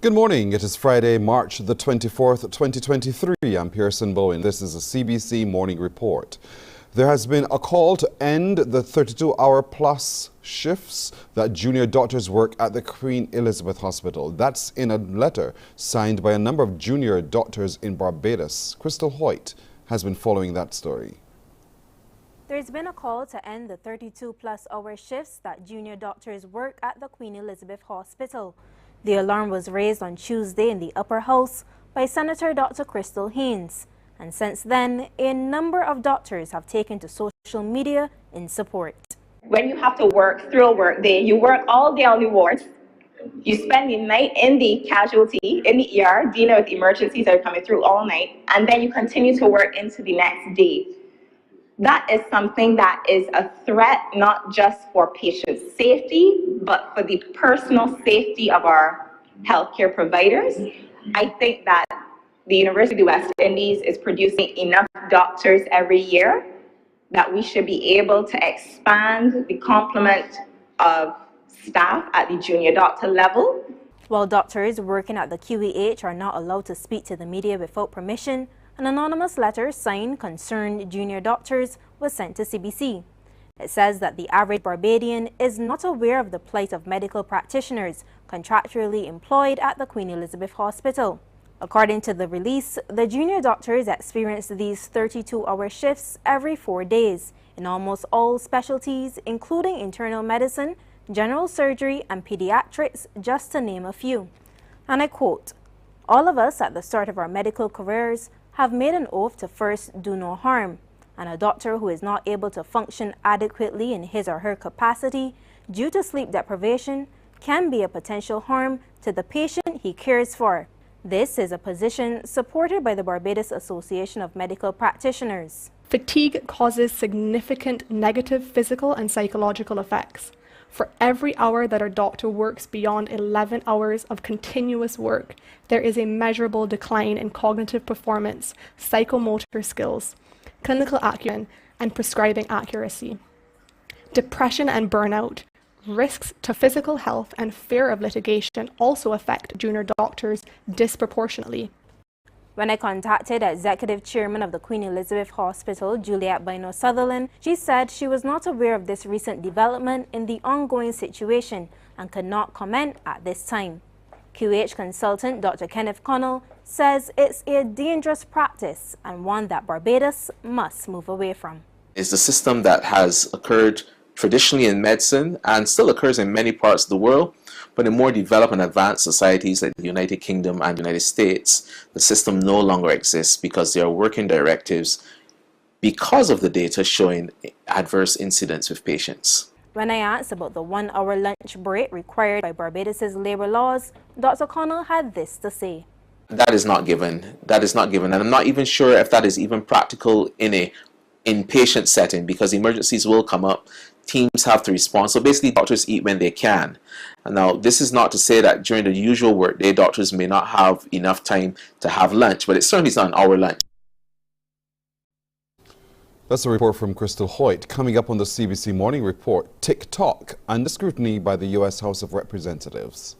Good morning. It is Friday, March the 24th, 2023. I'm Pearson Bowen. This is a CBC Morning Report. There has been a call to end the 32-hour plus shifts that junior doctors work at the Queen Elizabeth Hospital. That's in a letter signed by a number of junior doctors in Barbados. Crystal Hoyt has been following that story. There's been a call to end the 32-plus hour shifts that junior doctors work at the Queen Elizabeth Hospital. The alarm was raised on Tuesday in the Upper House by Senator Dr. Crystal Haynes, and since then, a number of doctors have taken to social media in support. When you have to work through a work day, you work all day on the wards, you spend the night in the casualty, in the ER, dealing with emergencies that are coming through all night, and then you continue to work into the next day. That is something that is a threat, not just for patient safety, but for the personal safety of our healthcare providers. I think that the University of the West Indies is producing enough doctors every year that we should be able to expand the complement of staff at the junior doctor level. While doctors working at the QEH are not allowed to speak to the media without permission, an anonymous letter signed concerned junior doctors was sent to CBC. It says that the average Barbadian is not aware of the plight of medical practitioners contractually employed at the Queen Elizabeth Hospital. According to the release, the junior doctors experience these 32-hour shifts every 4 days in almost all specialties, including internal medicine, general surgery, and pediatrics, just to name a few. And I quote, "All of us at the start of our medical careers have made an oath to first do no harm, and a doctor who is not able to function adequately in his or her capacity due to sleep deprivation can be a potential harm to the patient he cares for." This is a position supported by the Barbados Association of Medical Practitioners. Fatigue causes significant negative physical and psychological effects. For every hour that a doctor works beyond 11 hours of continuous work, there is a measurable decline in cognitive performance, psychomotor skills, clinical acumen, and prescribing accuracy. Depression and burnout, risks to physical health, and fear of litigation also affect junior doctors disproportionately. When I contacted Executive Chairman of the Queen Elizabeth Hospital, Juliet Bino Sutherland, she said she was not aware of this recent development in the ongoing situation and could not comment at this time. QH consultant Dr. Kenneth Connell says it's a dangerous practice and one that Barbados must move away from. It's a system that has occurred traditionally in medicine and still occurs in many parts of the world, but in more developed and advanced societies like the United Kingdom and the United States, the system no longer exists because there are working directives because of the data showing adverse incidents with patients. When I asked about the 1-hour lunch break required by Barbados's labor laws, Dr. Connell had this to say. That is not given. That is not given. And I'm not even sure if that is even practical in a inpatient setting, because emergencies will come up. Teams have to respond. So basically, doctors eat when they can. And now, this is not to say that during the usual workday, doctors may not have enough time to have lunch, but it certainly is not an hour lunch. That's a report from Crystal Hoyt. Coming up on the CBC Morning Report, TikTok under scrutiny by the U.S. House of Representatives.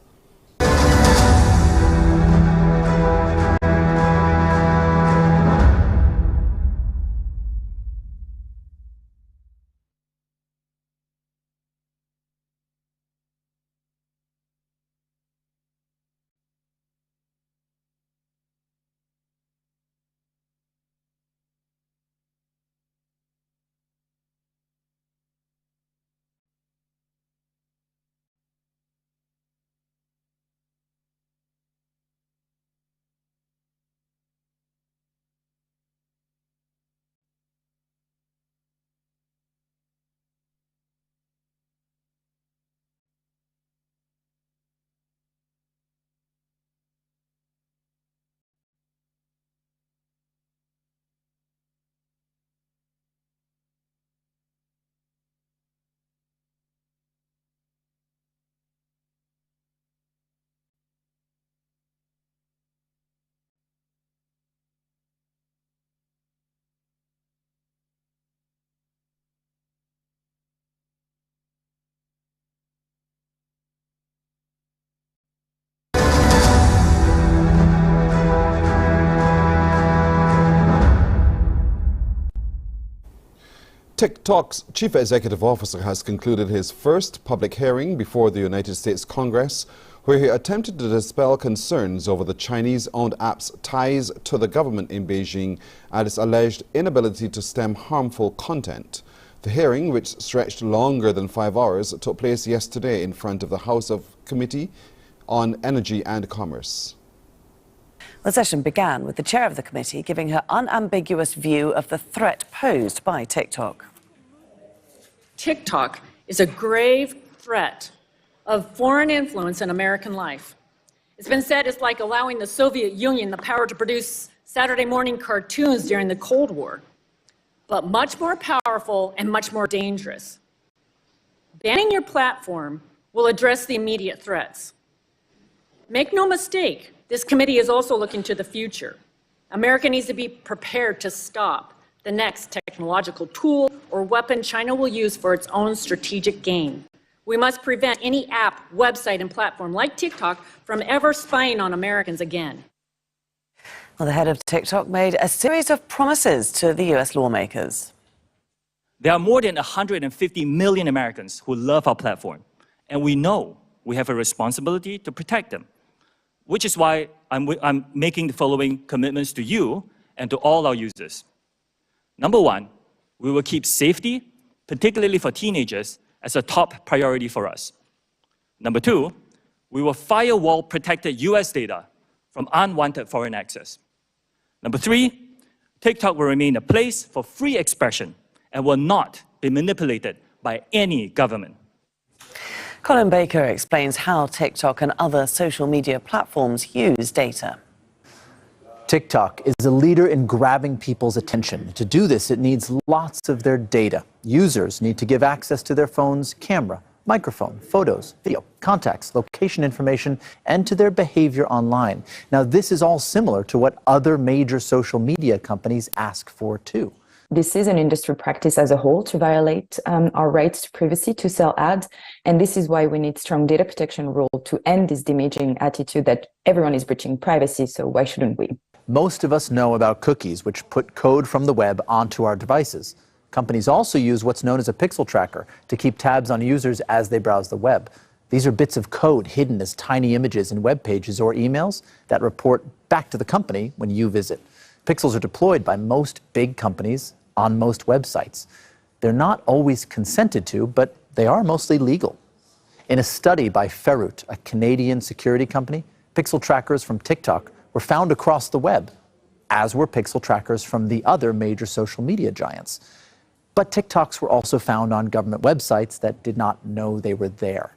TikTok's chief executive officer has concluded his first public hearing before the United States Congress, where he attempted to dispel concerns over the Chinese-owned app's ties to the government in Beijing and its alleged inability to stem harmful content. The hearing, which stretched longer than 5 hours, took place yesterday in front of the House Committee on Energy and Commerce. The session began with the chair of the committee giving her unambiguous view of the threat posed by TikTok. TikTok is a grave threat of foreign influence in American life. It's been said it's like allowing the Soviet Union the power to produce Saturday morning cartoons during the Cold War, but much more powerful and much more dangerous. Banning your platform will address the immediate threats. Make no mistake, this committee is also looking to the future. America needs to be prepared to stop the next technological tool or weapon China will use for its own strategic gain. We must prevent any app, website, and platform like TikTok from ever spying on Americans again. Well, the head of TikTok made a series of promises to the US lawmakers. There are more than 150 million Americans who love our platform, and we know we have a responsibility to protect them, which is why I'm making the following commitments to you and to all our users. Number one, we will keep safety, particularly for teenagers, as a top priority for us. Number two, we will firewall protected US data from unwanted foreign access. Number three, TikTok will remain a place for free expression and will not be manipulated by any government. Colin Baker explains how TikTok and other social media platforms use data. TikTok is a leader in grabbing people's attention. To do this, it needs lots of their data. Users need to give access to their phone's camera, microphone, photos, video, contacts, location information, and to their behavior online. Now, this is all similar to what other major social media companies ask for, too. This is an industry practice as a whole to violate our rights to privacy, to sell ads. And this is why we need strong data protection rule to end this damaging attitude that everyone is breaching privacy, so why shouldn't we? Most of us know about cookies, which put code from the web onto our devices. Companies also use what's known as a pixel tracker to keep tabs on users as they browse the web. These are bits of code hidden as tiny images in web pages or emails that report back to the company when you visit. Pixels are deployed by most big companies on most websites. They're not always consented to, but they are mostly legal. In a study by Ferrut, a Canadian security company, pixel trackers from TikTok were found across the web, as were pixel trackers from the other major social media giants. But TikToks were also found on government websites that did not know they were there.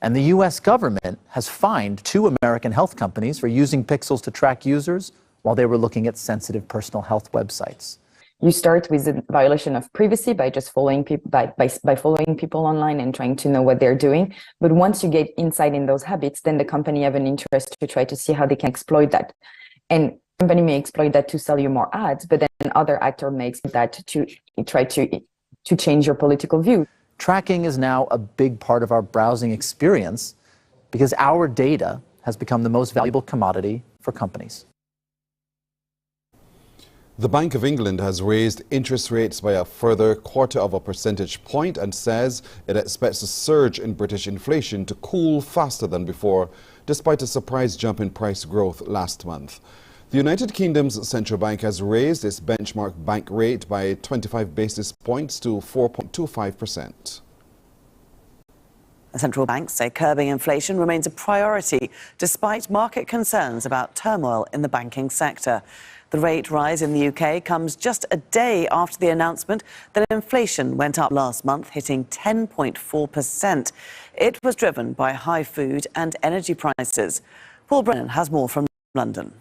And the US government has fined 2 American health companies for using pixels to track users while they were looking at sensitive personal health websites. You start with a violation of privacy by just following people, by following people online and trying to know what they're doing. But once you get insight in those habits, then the company have an interest to try to see how they can exploit that. And the company may exploit that to sell you more ads, but then other actor may exploit that to try to change your political view. Tracking is now a big part of our browsing experience because our data has become the most valuable commodity for companies. The Bank of England has raised interest rates by a further 1/4 percentage point and says it expects a surge in British inflation to cool faster than before, despite a surprise jump in price growth last month. The United Kingdom's central bank has raised its benchmark bank rate by 25 basis points to 4.25%. The central banks say curbing inflation remains a priority despite market concerns about turmoil in the banking sector. The rate rise in the UK comes just a day after the announcement that inflation went up last month, hitting 10.4%. It was driven by high food and energy prices. Paul Brennan has more from London.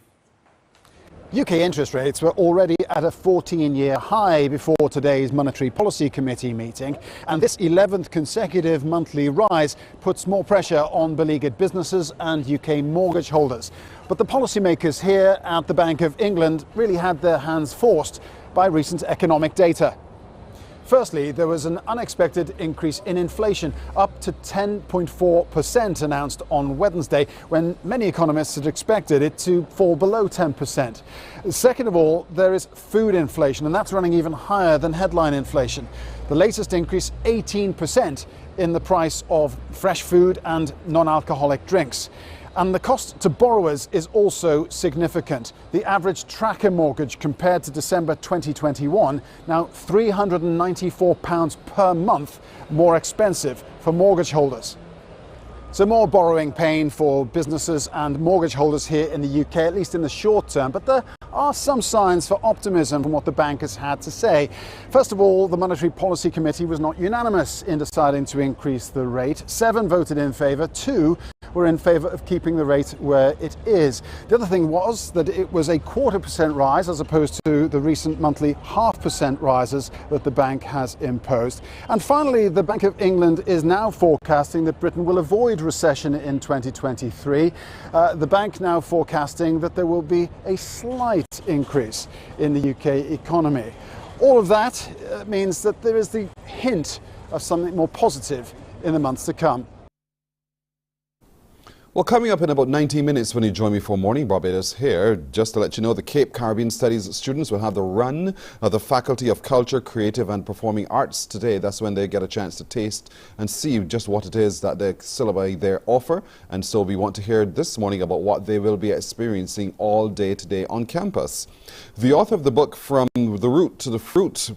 UK interest rates were already at a 14-year high before today's Monetary Policy Committee meeting, and this 11th consecutive monthly rise puts more pressure on beleaguered businesses and UK mortgage holders. But the policymakers here at the Bank of England really had their hands forced by recent economic data. Firstly, there was an unexpected increase in inflation, up to 10.4% announced on Wednesday, when many economists had expected it to fall below 10%. Second of all, there is food inflation, and that's running even higher than headline inflation. The latest increase, 18% in the price of fresh food and non-alcoholic drinks. And the cost to borrowers is also significant. The average tracker mortgage compared to December 2021, now £394 per month more expensive for mortgage holders. So more borrowing pain for businesses and mortgage holders here in the UK, at least in the short term. But there are some signs for optimism from what the bank has had to say. First of all, the Monetary Policy Committee was not unanimous in deciding to increase the rate. 7 voted in favour, 2 were in favour of keeping the rate where it is. The other thing was that it was a 0.25% rise as opposed to the recent monthly 0.5% rises that the bank has imposed. And finally, the Bank of England is now forecasting that Britain will avoid recession in 2023. The bank now forecasting that there will be a slight increase in the UK economy. All of that means that there is the hint of something more positive in the months to come. Well, coming up in about 90 minutes when you join me for Morning Barbados here, just to let you know, the Cape Caribbean Studies students will have the run of the Faculty of Culture, Creative and Performing Arts today. That's when they get a chance to taste and see just what it is that the syllabi there offer. And so we want to hear this morning about what they will be experiencing all day today on campus. The author of the book From the Root to the Fruit,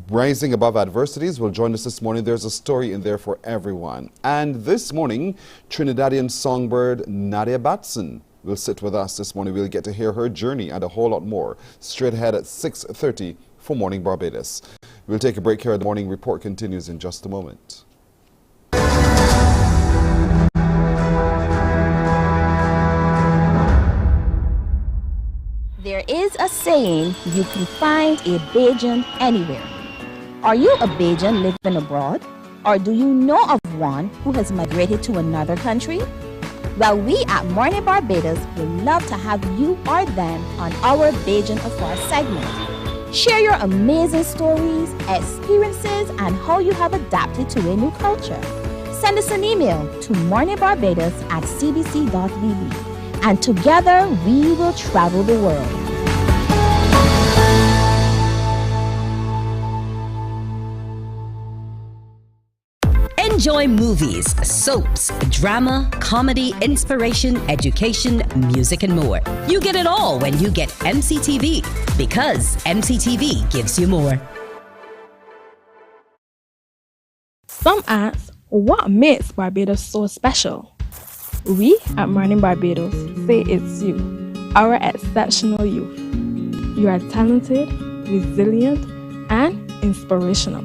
Rising Above Adversities, will join us this morning. There's a story in there for everyone. And this morning, Trinidadian songbird Nadia Batson will sit with us this morning. We'll get to hear her journey and a whole lot more straight ahead at 6:30 for Morning Barbados. We'll take a break here. The morning report continues in just a moment. There is a saying, you can find a Bajan anywhere. Are you a Bajan living abroad? Or do you know of one who has migrated to another country? Well, we at Mornin Barbados would love to have you or them on our Bajan Afar segment. Share your amazing stories, experiences, and how you have adapted to a new culture. Send us an email to morninbarbados@cbc.bb. And together we will travel the world. Enjoy movies, soaps, drama, comedy, inspiration, education, music, and more. You get it all when you get MCTV, because MCTV gives you more. Some ask, what makes Barbados so special? We at Mornin Barbados say it's you, our exceptional youth. You are talented, resilient, and inspirational.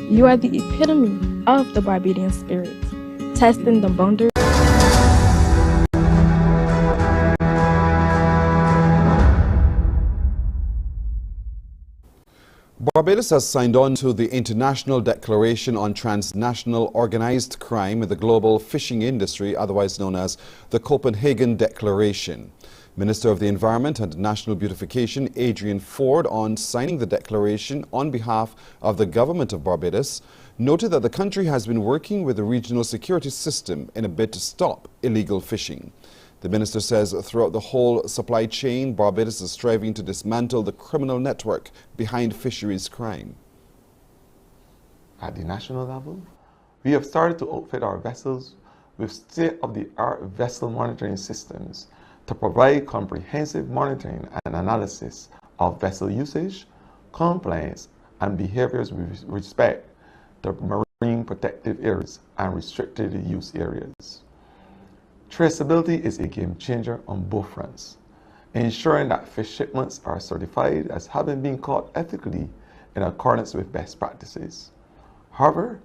You are the epitome of the Barbadian spirit, testing the boundaries. Barbados has signed on to the International Declaration on Transnational Organized Crime in the Global Fishing Industry, otherwise known as the Copenhagen Declaration. Minister of the Environment and National Beautification, Adrian Ford, on signing the declaration on behalf of the government of Barbados, noted that the country has been working with the regional security system in a bid to stop illegal fishing. The minister says throughout the whole supply chain, Barbados is striving to dismantle the criminal network behind fisheries crime. At the national level, we have started to outfit our vessels with state-of-the-art vessel monitoring systems to provide comprehensive monitoring and analysis of vessel usage, compliance, and behaviors with respect to marine protective areas and restricted use areas. Traceability is a game changer on both fronts, ensuring that fish shipments are certified as having been caught ethically in accordance with best practices. However,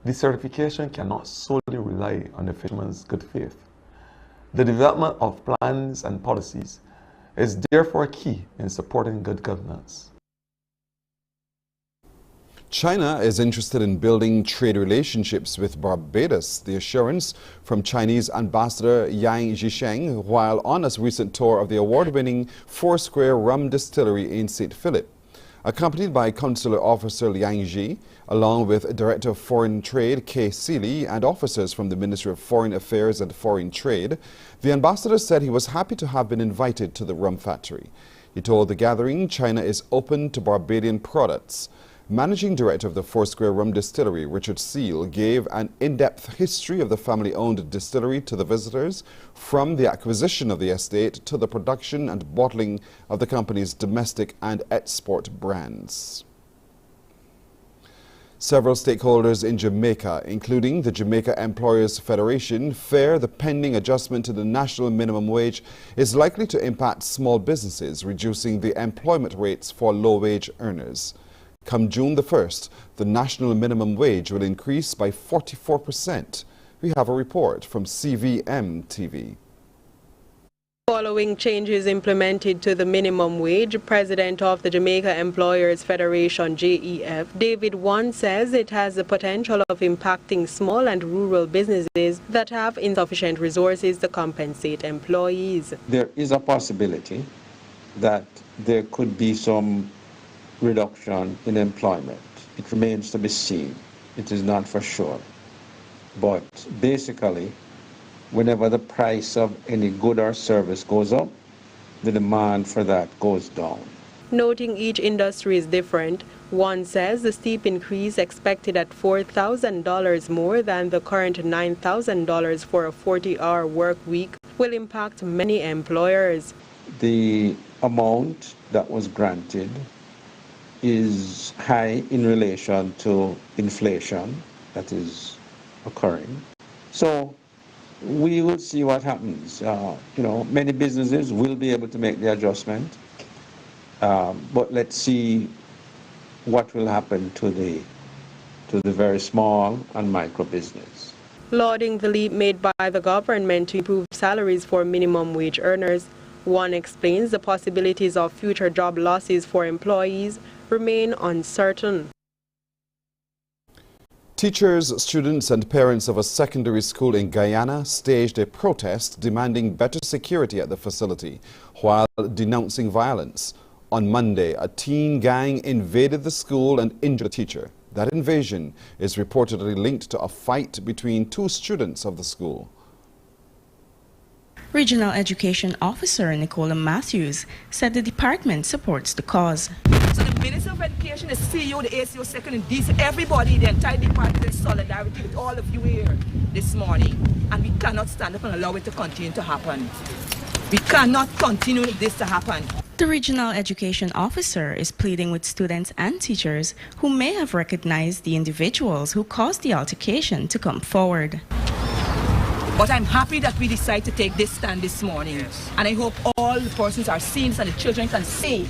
the certification cannot solely rely on the fisherman's good faith. The development of plans and policies is therefore key in supporting good governance. China is interested in building trade relationships with Barbados. The assurance from Chinese Ambassador Yang Zhisheng while on a recent tour of the award-winning Foursquare rum distillery in St. Philip. Accompanied by Consular Officer Liang Ji, along with Director of Foreign Trade Kay Seeley and officers from the Ministry of Foreign Affairs and Foreign Trade, the ambassador said he was happy to have been invited to the rum factory. He told the gathering China is open to Barbadian products. Managing Director of the Foursquare Rum Distillery, Richard Seal, gave an in-depth history of the family-owned distillery to the visitors, from the acquisition of the estate to the production and bottling of the company's domestic and export brands. Several stakeholders in Jamaica, including the Jamaica Employers Federation, fear the pending adjustment to the national minimum wage is likely to impact small businesses, reducing the employment rates for low-wage earners. Come June the 1st, the national minimum wage will increase by 44%. We have a report from CVM TV. Following changes implemented to the minimum wage, President of the Jamaica Employers Federation, JEF, David Wan, says it has the potential of impacting small and rural businesses that have insufficient resources to compensate employees. There is a possibility that there could be some reduction in employment. It remains to be seen. It is not for sure. But basically, whenever the price of any good or service goes up, the demand for that goes down. Noting each industry is different, One says the steep increase expected at $4,000 more than the current $9,000 for a 40-hour work week will impact many employers. The amount that was granted is high in relation to inflation that is occurring. So we will see what happens. Many businesses will be able to make the adjustment, but let's see what will happen to the very small and micro business. Lauding the leap made by the government to improve salaries for minimum wage earners, One explains the possibilities of future job losses for employees remain uncertain. Teachers, students and parents of a secondary school in Guyana staged a protest demanding better security at the facility while denouncing violence. On Monday, a teen gang invaded the school and injured a teacher. That invasion is reportedly linked to a fight between two students of the school. Regional Education Officer Nicola Matthews said the department supports the cause. So the Minister of Education, the CEO, the ACO, Second and DC, everybody, the entire department in solidarity with all of you here this morning. And we cannot stand up and allow it to continue to happen. We cannot continue this to happen. The Regional Education Officer is pleading with students and teachers who may have recognized the individuals who caused the altercation to come forward. But I'm happy that we decided to take this stand this morning. Yes. And I hope all the persons are seen and the children can see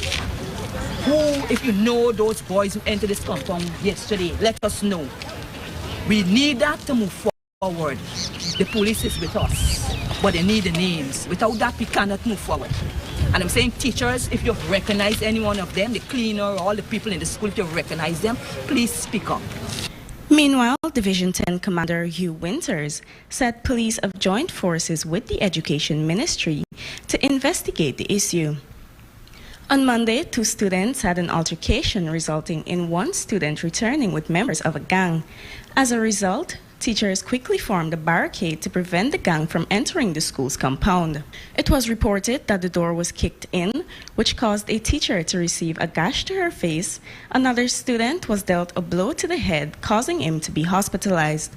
who, if you know those boys who entered this compound yesterday, let us know. We need that to move forward. The police is with us, but they need the names. Without that, we cannot move forward. And I'm saying, teachers, if you recognize any one of them, the cleaner, all the people in the school, if you recognize them, please speak up. Meanwhile, Division 10 Commander Hugh Winters said police have joined forces with the Education Ministry to investigate the issue. On Monday, two students had an altercation resulting in one student returning with members of a gang. As a result, teachers quickly formed a barricade to prevent the gang from entering the school's compound. It was reported that the door was kicked in, which caused a teacher to receive a gash to her face. Another student was dealt a blow to the head, causing him to be hospitalized.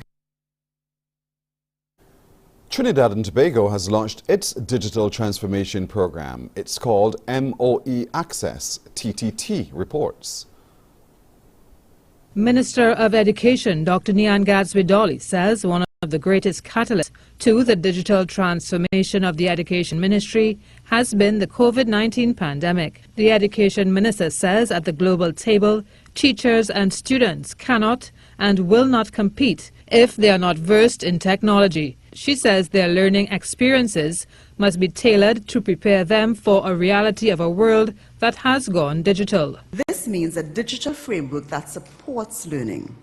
Trinidad and Tobago has launched its digital transformation program. It's called MOE Access, TTT reports. Minister of Education Dr. Nian Gadsby-Dolly says one of the greatest catalysts to the digital transformation of the Education Ministry has been the COVID-19 pandemic. The Education Minister says at the global table, teachers and students cannot and will not compete if they are not versed in technology. She says their learning experiences must be tailored to prepare them for a reality of a world that has gone digital. This means a digital framework that supports learning.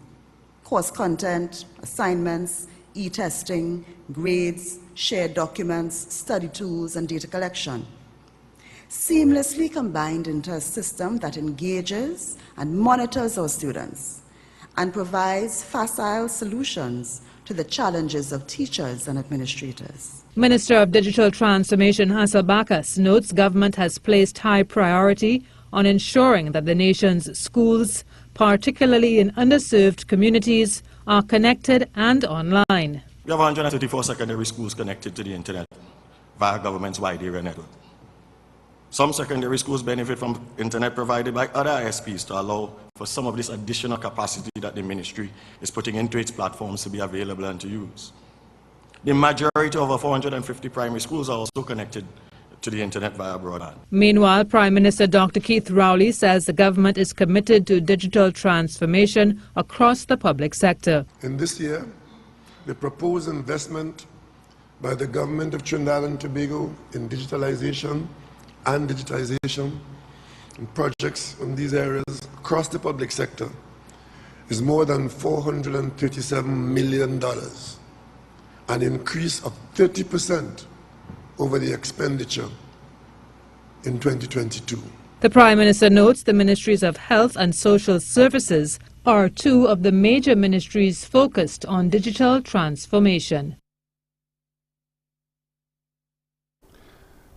Course content, assignments, e-testing, grades, shared documents, study tools, and data collection. seamlessly combined into a system that engages and monitors our students and provides facile solutions to the challenges of teachers and administrators. Minister of Digital Transformation Hassel Bacchus notes government has placed high priority on ensuring that the nation's schools, particularly in underserved communities, are connected and online. We have 134 secondary schools connected to the internet via government's wide area network. Some secondary schools benefit from internet provided by other ISPs to allow for some of this additional capacity that the ministry is putting into its platforms to be available and to use. The majority of our 450 primary schools are also connected to the internet via broadband. Meanwhile, Prime Minister Dr. Keith Rowley says the government is committed to digital transformation across the public sector. In this year, the proposed investment by the government of Trinidad and Tobago in digitalization and digitization and projects in these areas across the public sector is more than $437 million, an increase of 30% over the expenditure in 2022. The Prime Minister notes the Ministries of Health and Social Services are two of the major ministries focused on digital transformation.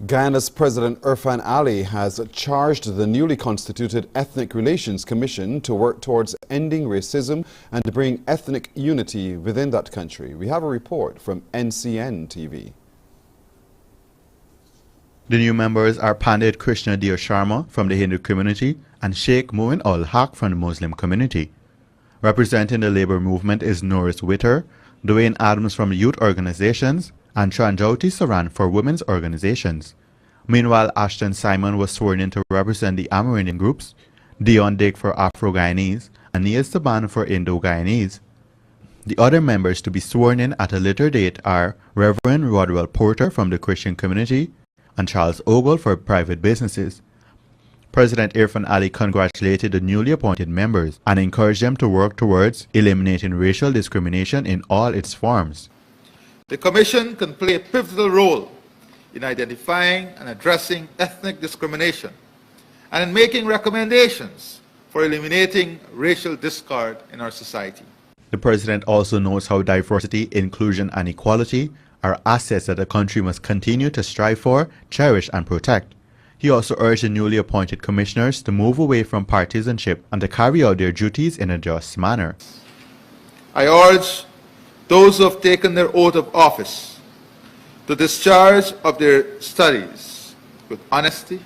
Guyana's President Irfan Ali has charged the newly constituted Ethnic Relations Commission to work towards ending racism and bring ethnic unity within that country. We have a report from NCN TV. The new members are Pandit Krishna Dear Sharma from the Hindu community and Sheikh Moin Ul Haq from the Muslim community. Representing the labor movement is Norris Witter, Dwayne Adams from the youth organizations, and Tranjauti Saran for women's organizations. Meanwhile, Ashton Simon was sworn in to represent the Amerindian groups, Dion Dick for Afro-Guyanese, and Neil Saban for Indo-Guyanese. The other members to be sworn in at a later date are Reverend Rodwell Porter from the Christian community and Charles Ogle for private businesses. President Irfan Ali congratulated the newly appointed members and encouraged them to work towards eliminating racial discrimination in all its forms. The Commission can play a pivotal role in identifying and addressing ethnic discrimination and in making recommendations for eliminating racial discord in our society. The President also notes how diversity, inclusion and equality are assets that the country must continue to strive for, cherish and protect. He also urged the newly appointed commissioners to move away from partisanship and to carry out their duties in a just manner. I urge those who have taken their oath of office to discharge of their studies with honesty,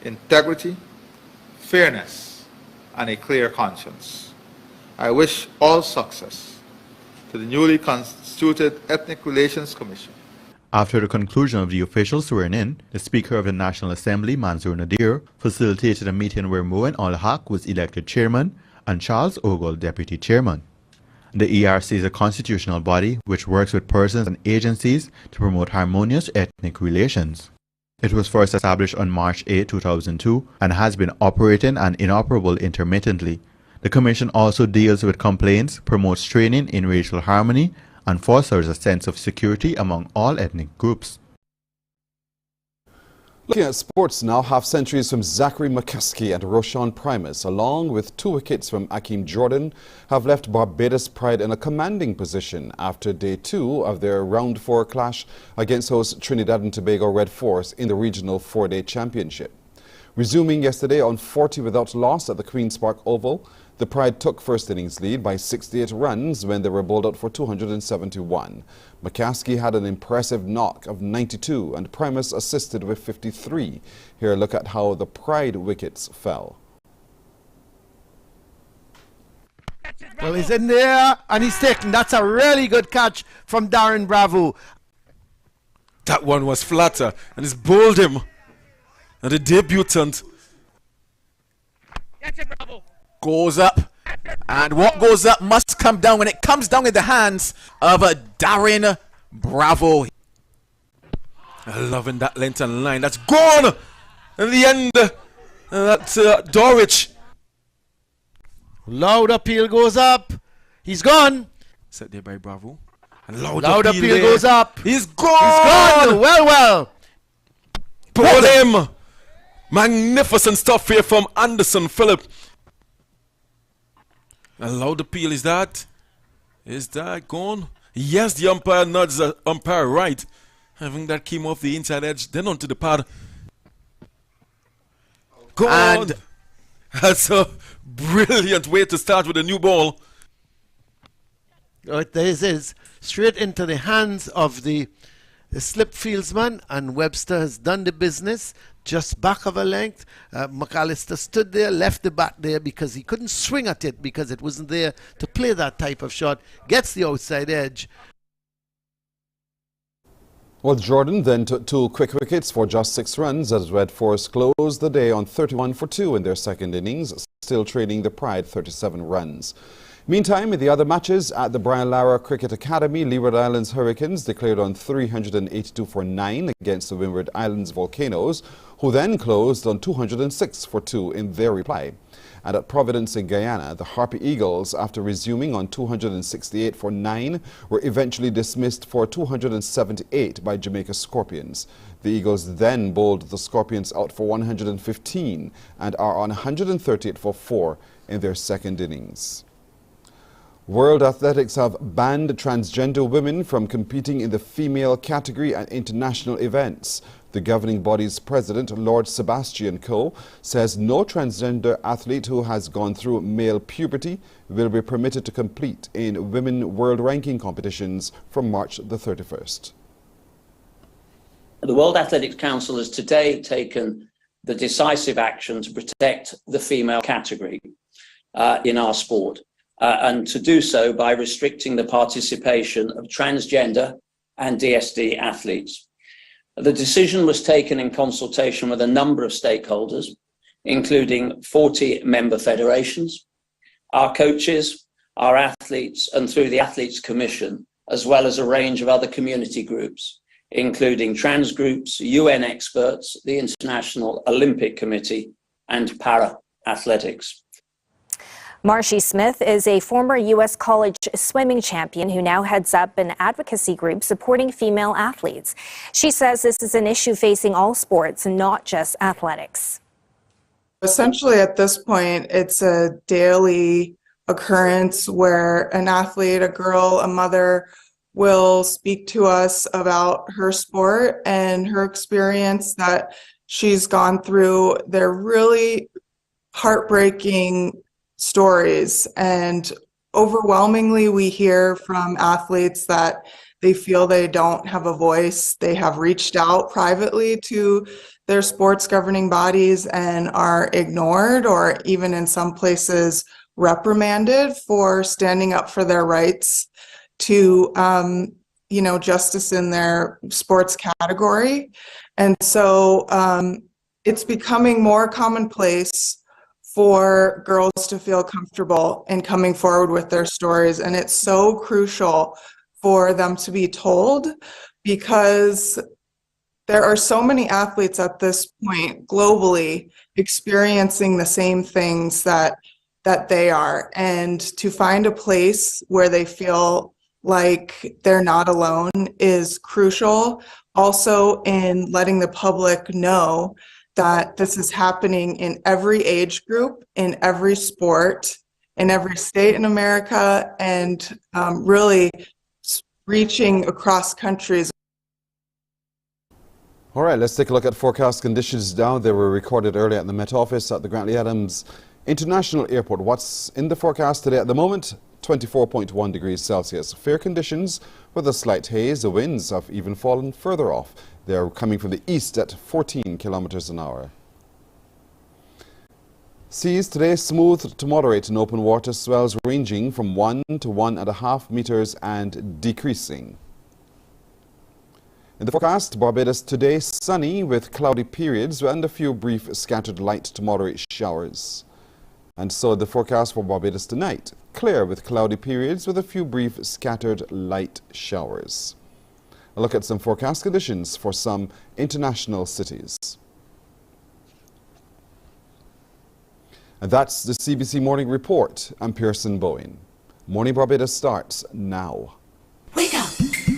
integrity, fairness, and a clear conscience. I wish all success to the newly constituted Ethnic Relations Commission. After the conclusion of the official swearing-in, the Speaker of the National Assembly, Mansour Nadir, facilitated a meeting where Moin Ul Haq was elected chairman and Charles Ogle deputy chairman. The ERC is a constitutional body which works with persons and agencies to promote harmonious ethnic relations. It was first established on March 8, 2002 and has been operating and inoperable intermittently. The Commission also deals with complaints, promotes training in racial harmony, and fosters a sense of security among all ethnic groups. Looking at sports now, half-centuries from Zachary McCaskey and Roshan Primus, along with 2 wickets from Akeem Jordan, have left Barbados Pride in a commanding position after day 2 of their round 4 clash against host Trinidad and Tobago Red Force in the regional 4-day championship. Resuming yesterday on 40 without loss at the Queen's Park Oval, the Pride took first innings lead by 68 runs when they were bowled out for 271. McCaskey had an impressive knock of 92 and Primus assisted with 53. Here a look at how the Pride wickets fell. Well, he's in there and he's taken. That's a really good catch from Darren Bravo. That one was flatter and he's bowled him. And the debutant goes up, and what goes up must come down. When it comes down in the hands of Darren Bravo. Loving that length and line. That's gone in the end. That's Dorwich. Loud appeal goes up. He's gone. Set there by Bravo. And loud appeal goes up. He's gone. He's gone. Well. Pull him. Magnificent stuff here from Anderson Phillip. Allowed appeal, is that gone? Yes, the umpire nods the umpire right. I think that came off the inside edge, then onto the pad. Gone! That's a brilliant way to start with a new ball. This is straight into the hands of the slip fieldsman, and Webster has done the business. Just back of a length. McAllister stood there, left the bat there because he couldn't swing at it because it wasn't there to play that type of shot. Gets the outside edge. Well, Jordan then took 2 quick wickets for just 6 runs as Red Forest closed the day on 31 for 2 in their second innings, still trailing the Pride 37 runs. Meantime, in the other matches at the Brian Lara Cricket Academy, Leeward Islands Hurricanes declared on 382 for 9 against the Windward Islands Volcanoes, who then closed on 206 for 2 in their reply. And at Providence in Guyana, the Harpy Eagles, after resuming on 268 for 9, were eventually dismissed for 278 by Jamaica Scorpions. The Eagles then bowled the Scorpions out for 115 and are on 138 for 4 in their second innings. World Athletics have banned transgender women from competing in the female category at international events. The governing body's president, Lord Sebastian Coe, says no transgender athlete who has gone through male puberty will be permitted to compete in women world ranking competitions from March the 31st. The World Athletics Council has today taken the decisive action to protect the female category in our sport. And to do so by restricting the participation of transgender and DSD athletes. The decision was taken in consultation with a number of stakeholders, including 40 member federations, our coaches, our athletes, and through the Athletes Commission, as well as a range of other community groups, including trans groups, UN experts, the International Olympic Committee, and para-athletics. Marcy Smith is a former U.S. college swimming champion who now heads up an advocacy group supporting female athletes. She says this is an issue facing all sports, not just athletics. Essentially, at this point, it's a daily occurrence where an athlete, a girl, a mother, will speak to us about her sport and her experience that she's gone through. They're really heartbreaking stories, and overwhelmingly we hear from athletes that they feel they don't have a voice. They have reached out privately to their sports governing bodies and are ignored, or even in some places reprimanded for standing up for their rights to justice in their sports category. And so it's becoming more commonplace for girls to feel comfortable in coming forward with their stories. And it's so crucial for them to be told, because there are so many athletes at this point globally experiencing the same things that they are. And to find a place where they feel like they're not alone is crucial. Also in letting the public know that this is happening in every age group, in every sport, in every state in America, and really reaching across countries. All right, let's take a look at forecast conditions now. They were recorded earlier at the Met Office at the Grantley Adams International Airport. What's in the forecast today at the moment? 24.1 degrees Celsius. Fair conditions with a slight haze. The winds have even fallen further off. They are coming from the east at 14 kilometers an hour. Seas today smooth to moderate in open water, swells ranging from 1 to 1.5 meters and decreasing. In the forecast, Barbados today sunny with cloudy periods and a few brief scattered light to moderate showers. And so the forecast for Barbados tonight, clear with cloudy periods with a few brief scattered light showers. A look at some forecast conditions for some international cities. And that's the CBC Morning Report. I'm Pearson Bowen. Morning Barbados starts now. Wake up,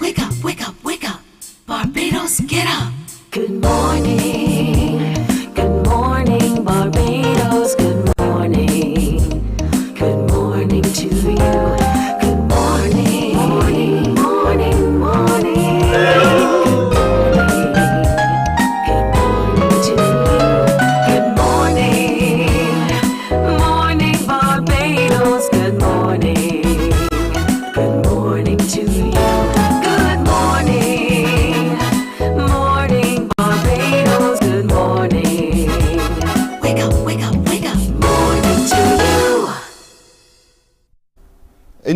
wake up, wake up, wake up. Barbados, get up. Good morning, good morning.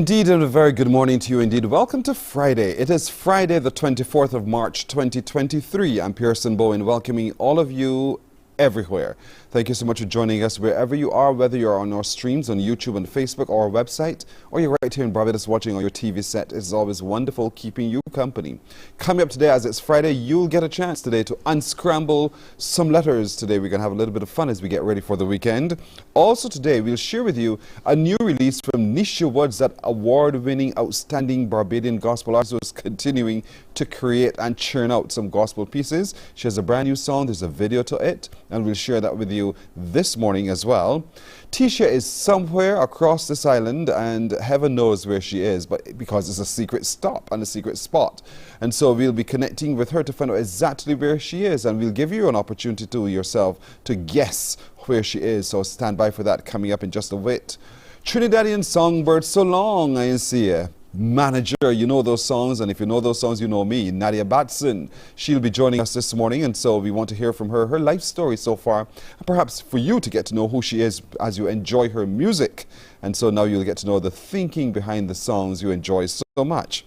Indeed, and a very good morning to you indeed. Welcome to Friday. It is Friday, the 24th of March, 2023. I'm Pearson Bowen, welcoming all of you everywhere. Thank you so much for joining us wherever you are, whether you're on our streams on YouTube and Facebook or our website, or you're right here in Barbados watching on your TV set. It's always wonderful keeping you company. Coming up today, as it's Friday, you'll get a chance today to unscramble some letters. Today we're going to have a little bit of fun as we get ready for the weekend. Also today, we'll share with you a new release from Nisha Woods, that award-winning, outstanding Barbadian gospel artist who is continuing to create and churn out some gospel pieces. She has a brand new song. There's a video to it, and we'll share that with you this morning as well. Tisha is somewhere across this island, and heaven knows where she is, but because it's a secret stop and a secret spot. And so we'll be connecting with her to find out exactly where she is, and we'll give you an opportunity to yourself to guess where she is. So stand by for that coming up in just a bit. Trinidadian songbird, so long I see you. Manager, you know those songs, and if you know those songs, you know me, Nadia Batson. She'll be joining us this morning, and so we want to hear from her, her life story so far, and perhaps for you to get to know who she is as you enjoy her music. And so now you'll get to know the thinking behind the songs you enjoy so much.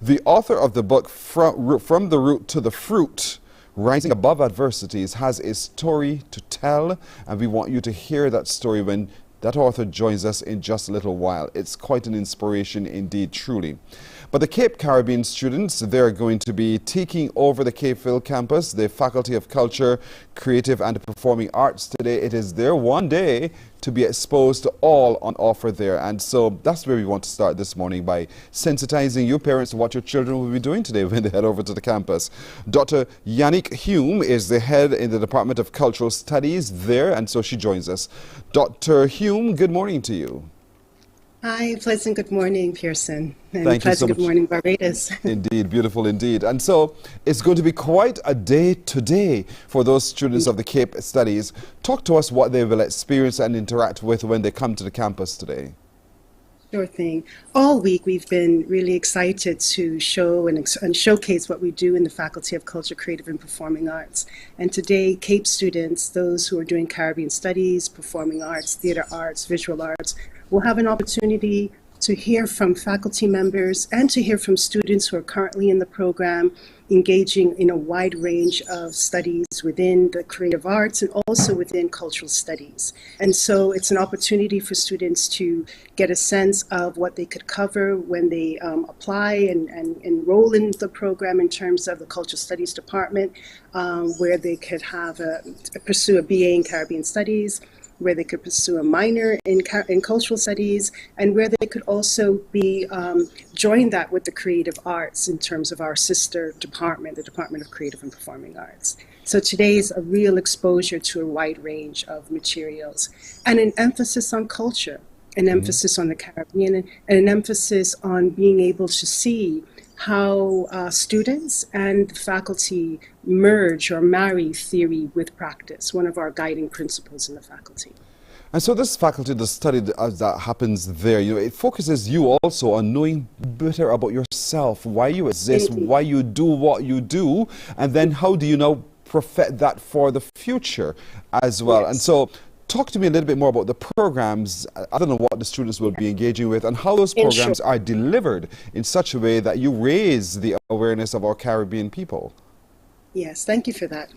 The author of the book, From the Root to the Fruit, Rising Above Adversities, has a story to tell, and we want you to hear that story when that author joins us in just a little while. It's quite an inspiration indeed, truly. But the Cape Caribbean students, they're going to be taking over the Cape Ville campus, the Faculty of Culture, Creative and Performing Arts today. It is their one day to be exposed to all on offer there. And so that's where we want to start this morning, by sensitizing you parents to what your children will be doing today when they head over to the campus. Dr. Yannick Hume is the head in the Department of Cultural Studies there, and so she joins us. Dr. Hume, good morning to you. Hi, pleasant good morning, Pearson. And Thank you so much. Good morning, Barbados. Indeed, beautiful indeed. And so it's going to be quite a day today for those students of the Cape Studies. Talk to us what they will experience and interact with when they come to the campus today. Sure thing. All week we've been really excited to show and showcase what we do in the Faculty of Culture, Creative and Performing Arts. And today, Cape students, those who are doing Caribbean Studies, Performing Arts, Theatre Arts, Visual Arts, will have an opportunity to hear from faculty members and to hear from students who are currently in the program, engaging in a wide range of studies within the creative arts and also within cultural studies. And so it's an opportunity for students to get a sense of what they could cover when they apply and enroll in the program in terms of the cultural studies department, where they could have pursue a BA in Caribbean Studies, where they could pursue a minor in cultural studies, and where they could also be join that with the creative arts in terms of our sister department, the Department of Creative and Performing Arts. So today is a real exposure to a wide range of materials and an emphasis on culture, an emphasis on the Caribbean, and an emphasis on being able to see how students and faculty merge or marry theory with practice, one of our guiding principles in the faculty. And so this faculty, the study that happens there, you know, it focuses you also on knowing better about yourself, why you exist, why you do what you do, and then how do you now perfect that for the future as well. And so talk to me a little bit more about the programs, other than what the students will be engaging with, and how those programs are delivered in such a way that you raise the awareness of our Caribbean people. Yes, thank you for that.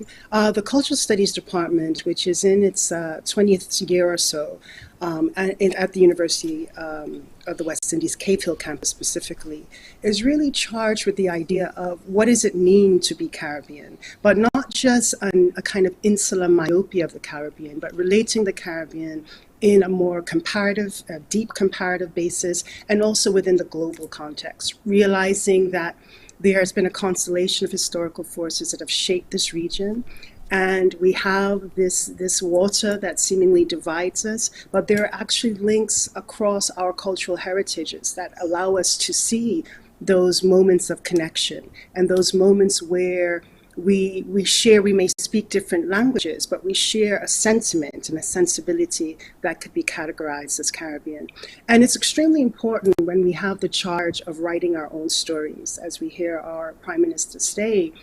The Cultural Studies Department, which is in its 20th year or so, at the University of the West Indies, Cape Ville campus specifically, is really charged with the idea of what does it mean to be Caribbean, but not just a kind of insular myopia of the Caribbean, but relating the Caribbean in a more comparative, deep comparative basis, and also within the global context, realizing that there has been a constellation of historical forces that have shaped this region, and we have this water that seemingly divides us, but there are actually links across our cultural heritages that allow us to see those moments of connection and those moments where we share, we may speak different languages, but we share a sentiment and a sensibility that could be categorized as Caribbean. And it's extremely important when we have the charge of writing our own stories, as we hear our Prime Minister state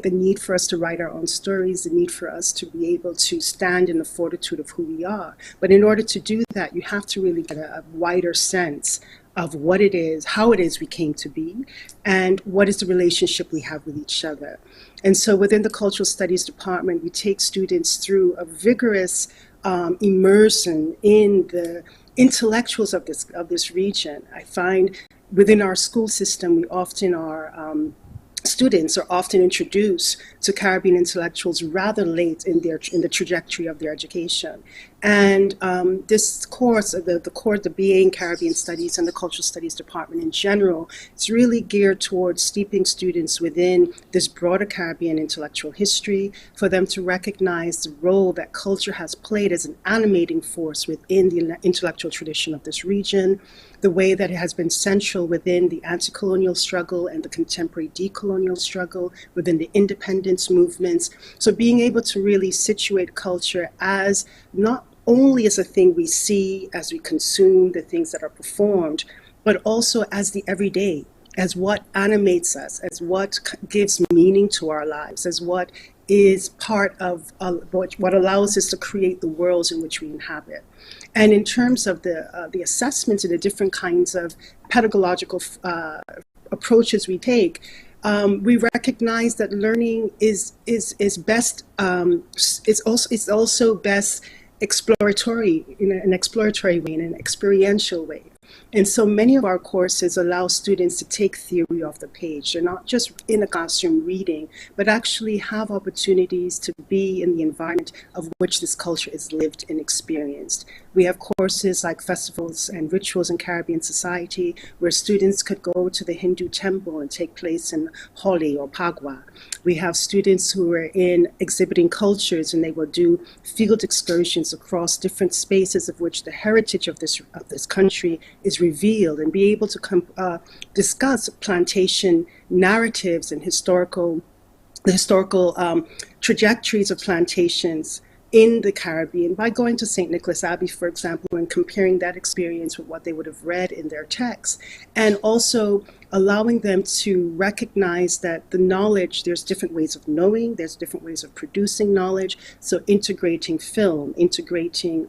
the need for us to write our own stories, the need for us to be able to stand in the fortitude of who we are. But in order to do that, you have to really get a wider sense of what it is, how it is we came to be, and what is the relationship we have with each other. And so within the Cultural Studies Department, we take students through a vigorous immersion in the intellectuals of this region. I find within our school system, we often are students are often introduced to Caribbean intellectuals rather late in the trajectory of their education. And this course, the BA in Caribbean Studies and the Cultural Studies Department in general, is really geared towards steeping students within this broader Caribbean intellectual history, for them to recognize the role that culture has played as an animating force within the intellectual tradition of this region, the way that it has been central within the anti-colonial struggle and the contemporary decolonial struggle, within the independence movements. So being able to really situate culture as not only as a thing we see, as we consume, the things that are performed, but also as the everyday, as what animates us, as what gives meaning to our lives, as what is part of what allows us to create the worlds in which we inhabit. And in terms of the assessments and the different kinds of pedagogical approaches we take, we recognize that learning is best. It's also best exploratory in an exploratory way, in an experiential way. And so many of our courses allow students to take theory off the page. They're not just in a classroom reading, but actually have opportunities to be in the environment of which this culture is lived and experienced. We have courses like festivals and rituals in Caribbean society, where students could go to the Hindu temple and take place in Holi or Pagwa. We have students who are in exhibiting cultures, and they will do field excursions across different spaces of which the heritage of this country is revealed, and be able to discuss plantation narratives and the historical trajectories of plantations in the Caribbean by going to St. Nicholas Abbey, for example, and comparing that experience with what they would have read in their texts, and also allowing them to recognize that the knowledge, there's different ways of knowing, there's different ways of producing knowledge. So integrating film, integrating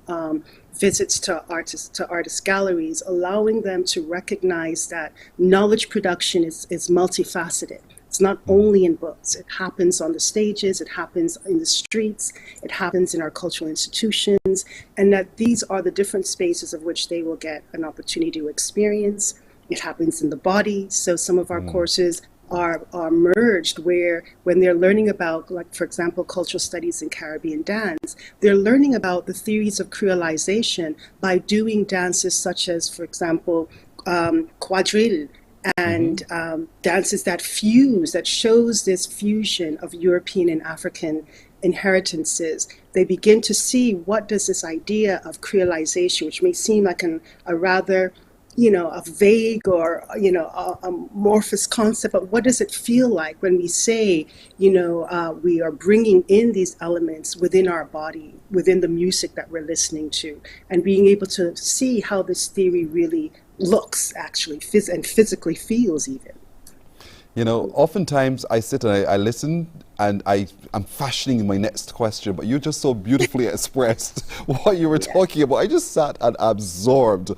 visits to artist galleries, allowing them to recognize that knowledge production is multifaceted. It's not only in books. It happens on the stages, it happens in the streets, it happens in our cultural institutions, and that these are the different spaces of which they will get an opportunity to experience. It happens in the body. So some of our courses are merged, where when they're learning about, like, for example, cultural studies in Caribbean dance, they're learning about the theories of creolization by doing dances such as, for example, quadrille, and dances that fuse, that shows this fusion of European and African inheritances. They begin to see what does this idea of creolization, which may seem like a rather, a vague or, a amorphous concept, but what does it feel like when we say, we are bringing in these elements within our body, within the music that we're listening to, and being able to see how this theory really looks, actually, and physically feels even. Oftentimes I sit and I listen, and I'm fashioning my next question, but you just so beautifully expressed what you were talking about. I just sat and absorbed.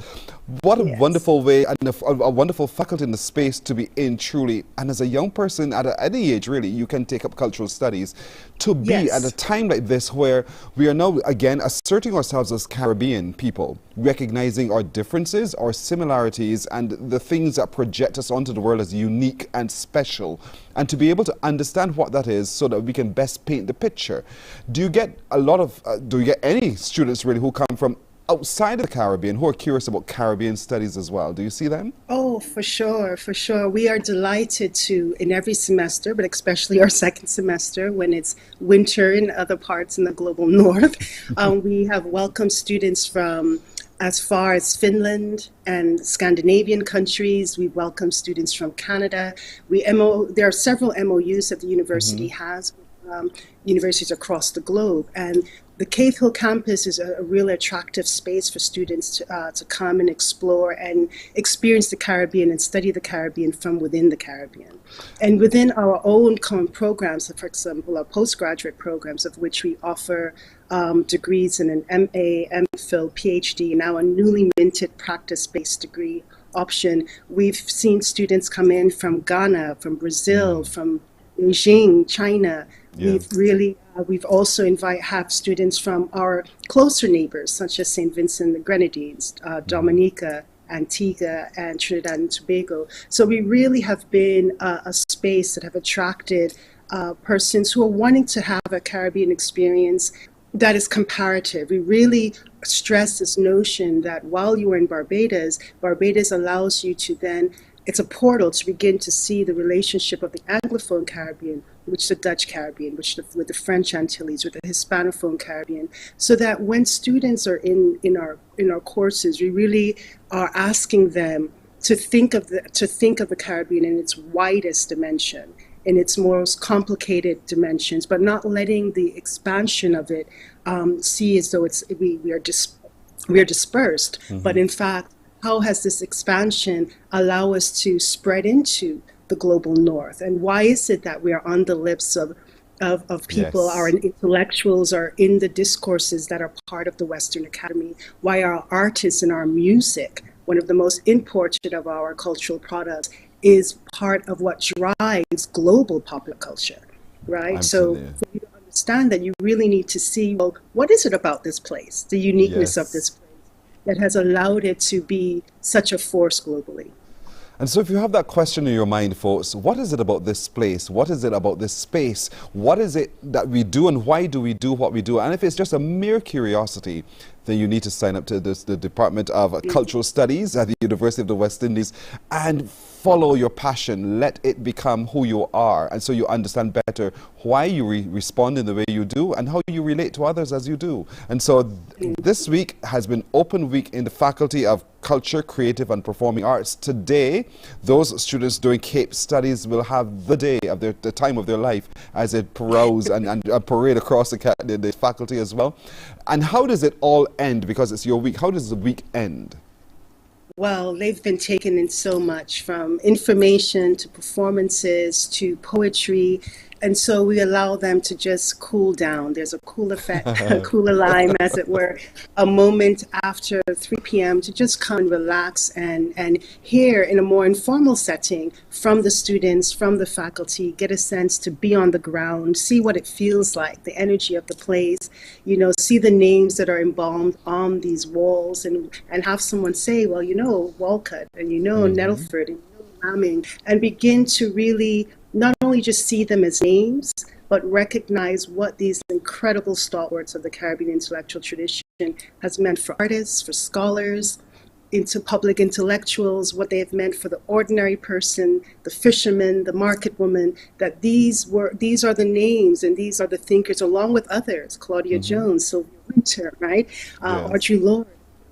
What a wonderful way and a wonderful faculty in the space to be in, truly. And as a young person at any age, really, you can take up cultural studies. To be at a time like this where we are now, again, asserting ourselves as Caribbean people, recognizing our differences, our similarities, and the things that project us onto the world as unique and special. And to be able to understand what that is so that we can best paint the picture. Do you get any students really who come from outside of the Caribbean who are curious about Caribbean studies as well? Do you see them? Oh, for sure, for sure. We are delighted to, in every semester, but especially our second semester when it's winter in other parts in the global north, we have welcomed students from as far as Finland and Scandinavian countries. We welcome students from Canada. There are several MOUs that the university has, universities across the globe. And the Cave Hill campus is a really attractive space for students to come and explore and experience the Caribbean and study the Caribbean from within the Caribbean. And within our own common programs, for example, our postgraduate programs, of which we offer degrees in an MA, MPhil, PhD, now a newly minted practice-based degree option. We've seen students come in from Ghana, from Brazil, from Beijing, China. Yeah. We've also have students from our closer neighbors, such as St. Vincent and the Grenadines, Dominica, Antigua, and Trinidad and Tobago. So we really have been a space that have attracted persons who are wanting to have a Caribbean experience that is comparative. We really stress this notion that while you are in Barbados, Barbados allows you to then, it's a portal to begin to see the relationship of the Anglophone Caribbean, which the Dutch Caribbean, with the French Antilles, with the Hispanophone Caribbean, so that when students are in our courses, we really are asking them to think of the Caribbean in its widest dimension, in its most complicated dimensions, but not letting the expansion of it see as though we are dispersed. Mm-hmm. But in fact, how has this expansion allow us to spread into the global north? And why is it that we are on the lips of people, yes, our intellectuals are in the discourses that are part of the Western Academy? Why are our artists and our music, one of the most imported of our cultural products, is part of what drives global popular culture, right? Absolutely. So for you to understand that, you really need to see, well, what is it about this place, the uniqueness, yes, of this place, that has allowed it to be such a force globally? And so if you have that question in your mind, folks, what is it about this place? What is it about this space? What is it that we do, and why do we do what we do? And if it's just a mere curiosity, then you need to sign up to the Department of Cultural Studies at the University of the West Indies and follow your passion. Let it become who you are. And so you understand better why you respond in the way you do and how you relate to others as you do. And so this week has been Open Week in the Faculty of Culture, Creative and Performing Arts. Today, those students doing Cape Studies will have the day of the time of their life as they peruse and parade across the faculty as well. And how does it all end? Because it's your week. How does the week end? Well, they've been taken in so much, from information to performances to poetry. And so we allow them to just cool down. There's a cool effect, a cooler lime, as it were, a moment after 3 p.m. to just come and relax and hear in a more informal setting from the students, from the faculty, get a sense to be on the ground, see what it feels like, the energy of the place, you know, see the names that are embalmed on these walls, and have someone say, well, you know, Walcott, and you know, Nettleford, and you know, Lamming, and begin to really not only just see them as names, but recognize what these incredible stalwarts of the Caribbean intellectual tradition has meant for artists, for scholars, into public intellectuals, what they have meant for the ordinary person, the fisherman, the market woman, that these are the names and these are the thinkers, along with others, Claudia Jones, Sylvia Winter, right? Audre Lorde,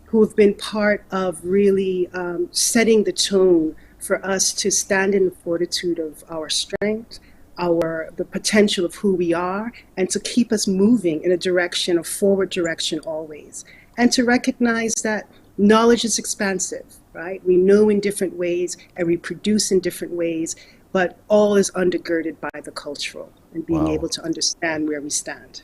who have been part of really setting the tone for us to stand in the fortitude of our strength, the potential of who we are, and to keep us moving in a forward direction always. And to recognize that knowledge is expansive, right? We know in different ways and we produce in different ways, but all is undergirded by the cultural and being able to understand where we stand.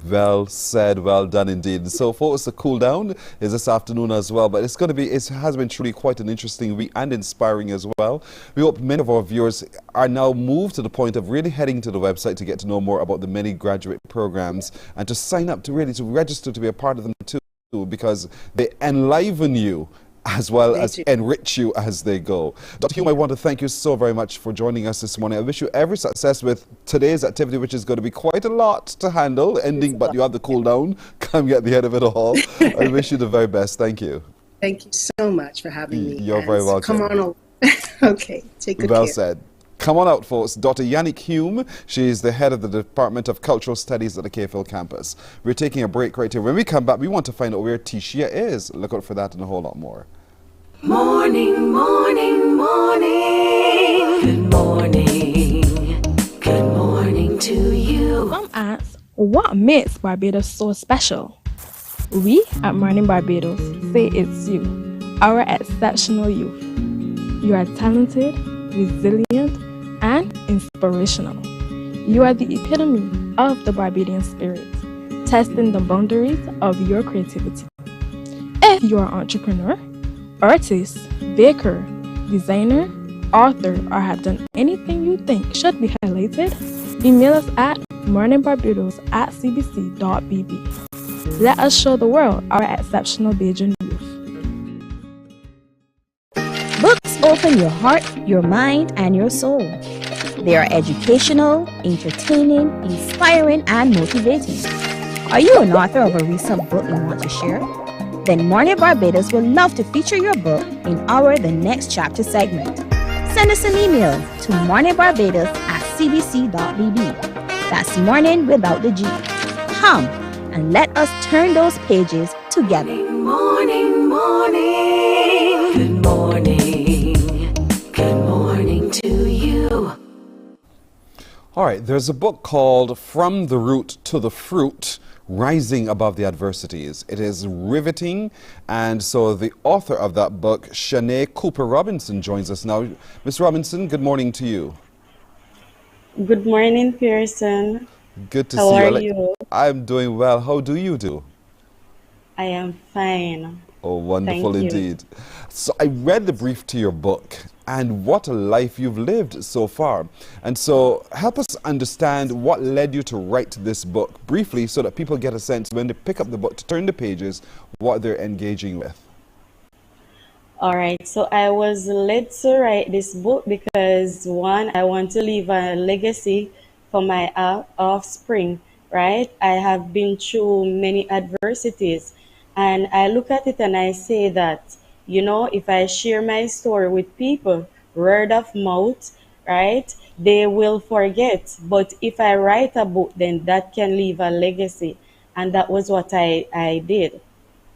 Well said, well done indeed. So folks, the cool down is this afternoon as well, but it has been truly quite an interesting week and inspiring as well. We hope many of our viewers are now moved to the point of really heading to the website to get to know more about the many graduate programs and to sign up, to register to be a part of them too, because they enliven you as well as enrich you as they go. Dr. Hume, I want to thank you so very much for joining us this morning. I wish you every success with today's activity, which is going to be quite a lot to handle, but you have the cool down. Come get the head of it all. I wish you the very best. Thank you. Thank you so much for having me. You're very welcome. Come on over. Okay, take good care. Well said. Come on out, folks. Dr. Yannick Hume, she is the head of the Department of Cultural Studies at the KFL campus. We're taking a break right here. When we come back, we want to find out where Tishia is. Look out for that and a whole lot more. Morning, morning, morning. Good morning. Good morning to you. Some ask, what makes Barbados so special? We at Mornin Barbados say it's you, our exceptional youth. You are talented, resilient, and inspirational. You are the epitome of the Barbadian spirit, testing the boundaries of your creativity. If you are an entrepreneur, Artist, baker, designer, author, or have done anything you think should be highlighted? Email us at morninbarbados@cbc.bb. Let us show the world our exceptional Bajan youth. Books open your heart, your mind, and your soul. They are educational, entertaining, inspiring, and motivating. Are you an author of a recent book you want to share? Then Mornin Barbados would love to feature your book in our The Next Chapter segment. Send us an email to morninbarbados@cbc.bb. That's morning without the G. Come and let us turn those pages together. Morning, morning. Good morning. Good morning to you. All right, there's a book called From the Root to the Fruit, Rising Above the Adversities. It is riveting, and so the author of that book, Shanae Cooper Robinson, joins us now. Ms. Robinson, good morning to you. Good morning, Pearson. Good to How see you. are you? I'm doing well. How do you do? I am fine. Oh, wonderful Thank you. indeed. So I read the brief to your book, and what a life you've lived so far. And so help us understand what led you to write this book briefly so that people get a sense when they pick up the book to turn the pages, what they're engaging with. All right, so I was led to write this book because one, I want to leave a legacy for my offspring, right? I have been through many adversities, and I look at it and I say that, you know, if I share my story with people, word of mouth, right, they will forget. But if I write a book, then that can leave a legacy. And that was what I did,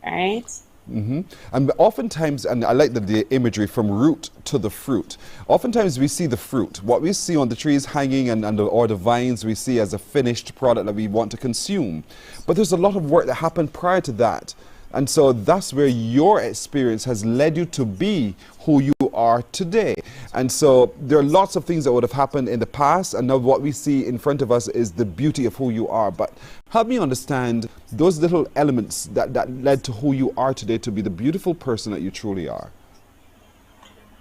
right? And oftentimes, and I like the imagery from root to the fruit. Oftentimes we see the fruit. What we see on the trees hanging or the vines we see as a finished product that we want to consume. But there's a lot of work that happened prior to that. And so that's where your experience has led you to be who you are today. And so there are lots of things that would have happened in the past, and now what we see in front of us is the beauty of who you are. But help me understand those little elements that led to who you are today to be the beautiful person that you truly are.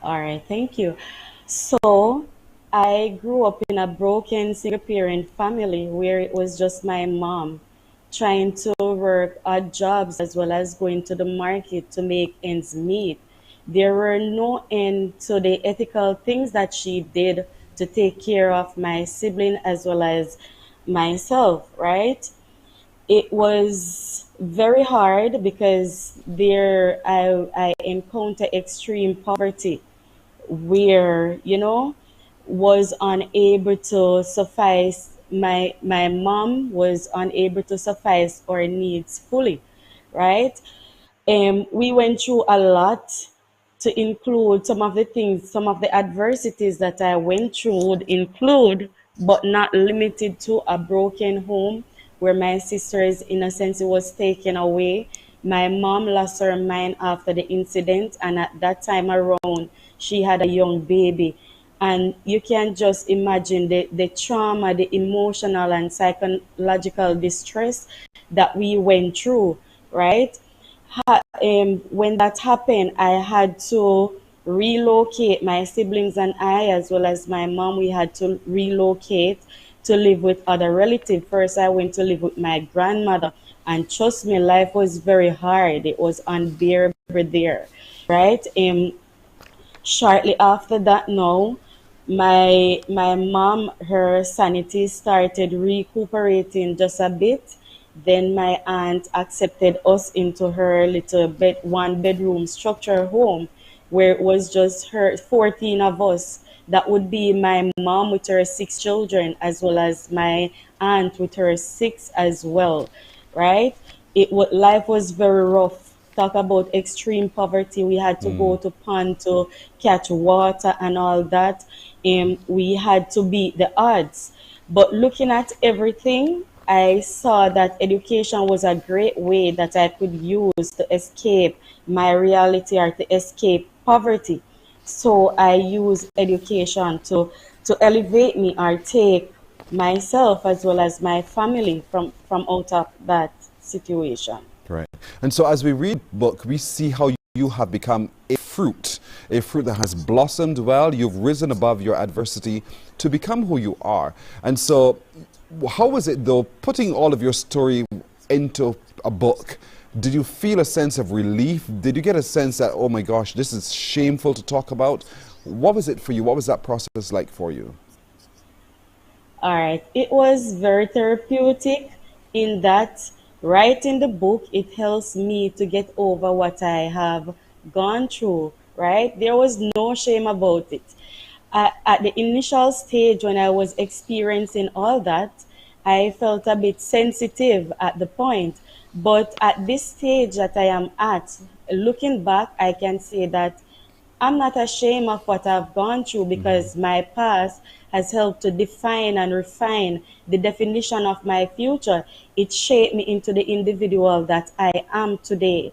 All right, thank you. So I grew up in a broken single parent family where it was just my mom trying to work odd jobs as well as going to the market to make ends meet. There were no end to the ethical things that she did to take care of my sibling as well as myself, right? It was very hard because there I encountered extreme poverty where, you know, was unable to suffice my mom was unable to suffice our needs fully, right? We went through a lot to include some of the things, some of the adversities that I went through would include, but not limited to, a broken home where my sister's innocence was taken away. My mom lost her mind after the incident, and at that time around, she had a young baby. And you can just imagine the trauma, the emotional and psychological distress that we went through, right? When that happened, I had to relocate. My siblings and I, as well as my mom, we had to relocate to live with other relatives. First, I went to live with my grandmother. And trust me, life was very hard. It was unbearable there, right? Shortly after that now, my mom, her sanity started recuperating just a bit. Then my aunt accepted us into her little one bedroom structure home where it was just her 14 of us. That would be my mom with her 6 children as well as my aunt with her 6 as well, right? Life was very rough. Talk about extreme poverty. We had to go to pond to catch water and all that. We had to beat the odds. But looking at everything, I saw that education was a great way that I could use to escape my reality or to escape poverty. So I use education to elevate me or take myself as well as my family from out of that situation. Right. And so as we read the book, we see how you have become a fruit that has blossomed well. You've risen above your adversity to become who you are. And so, how was it though, putting all of your story into a book? Did you feel a sense of relief? Did you get a sense that, oh my gosh, this is shameful to talk about? What was it for you? What was that process like for you? All right. It was very therapeutic in that writing the book, it helps me to get over what I have gone through, right? There was no shame about it. At the initial stage when I was experiencing all that, I felt a bit sensitive at the point. But at this stage that I am at, looking back, I can say that I'm not ashamed of what I've gone through because my past has helped to define and refine the definition of my future. It shaped me into the individual that I am today.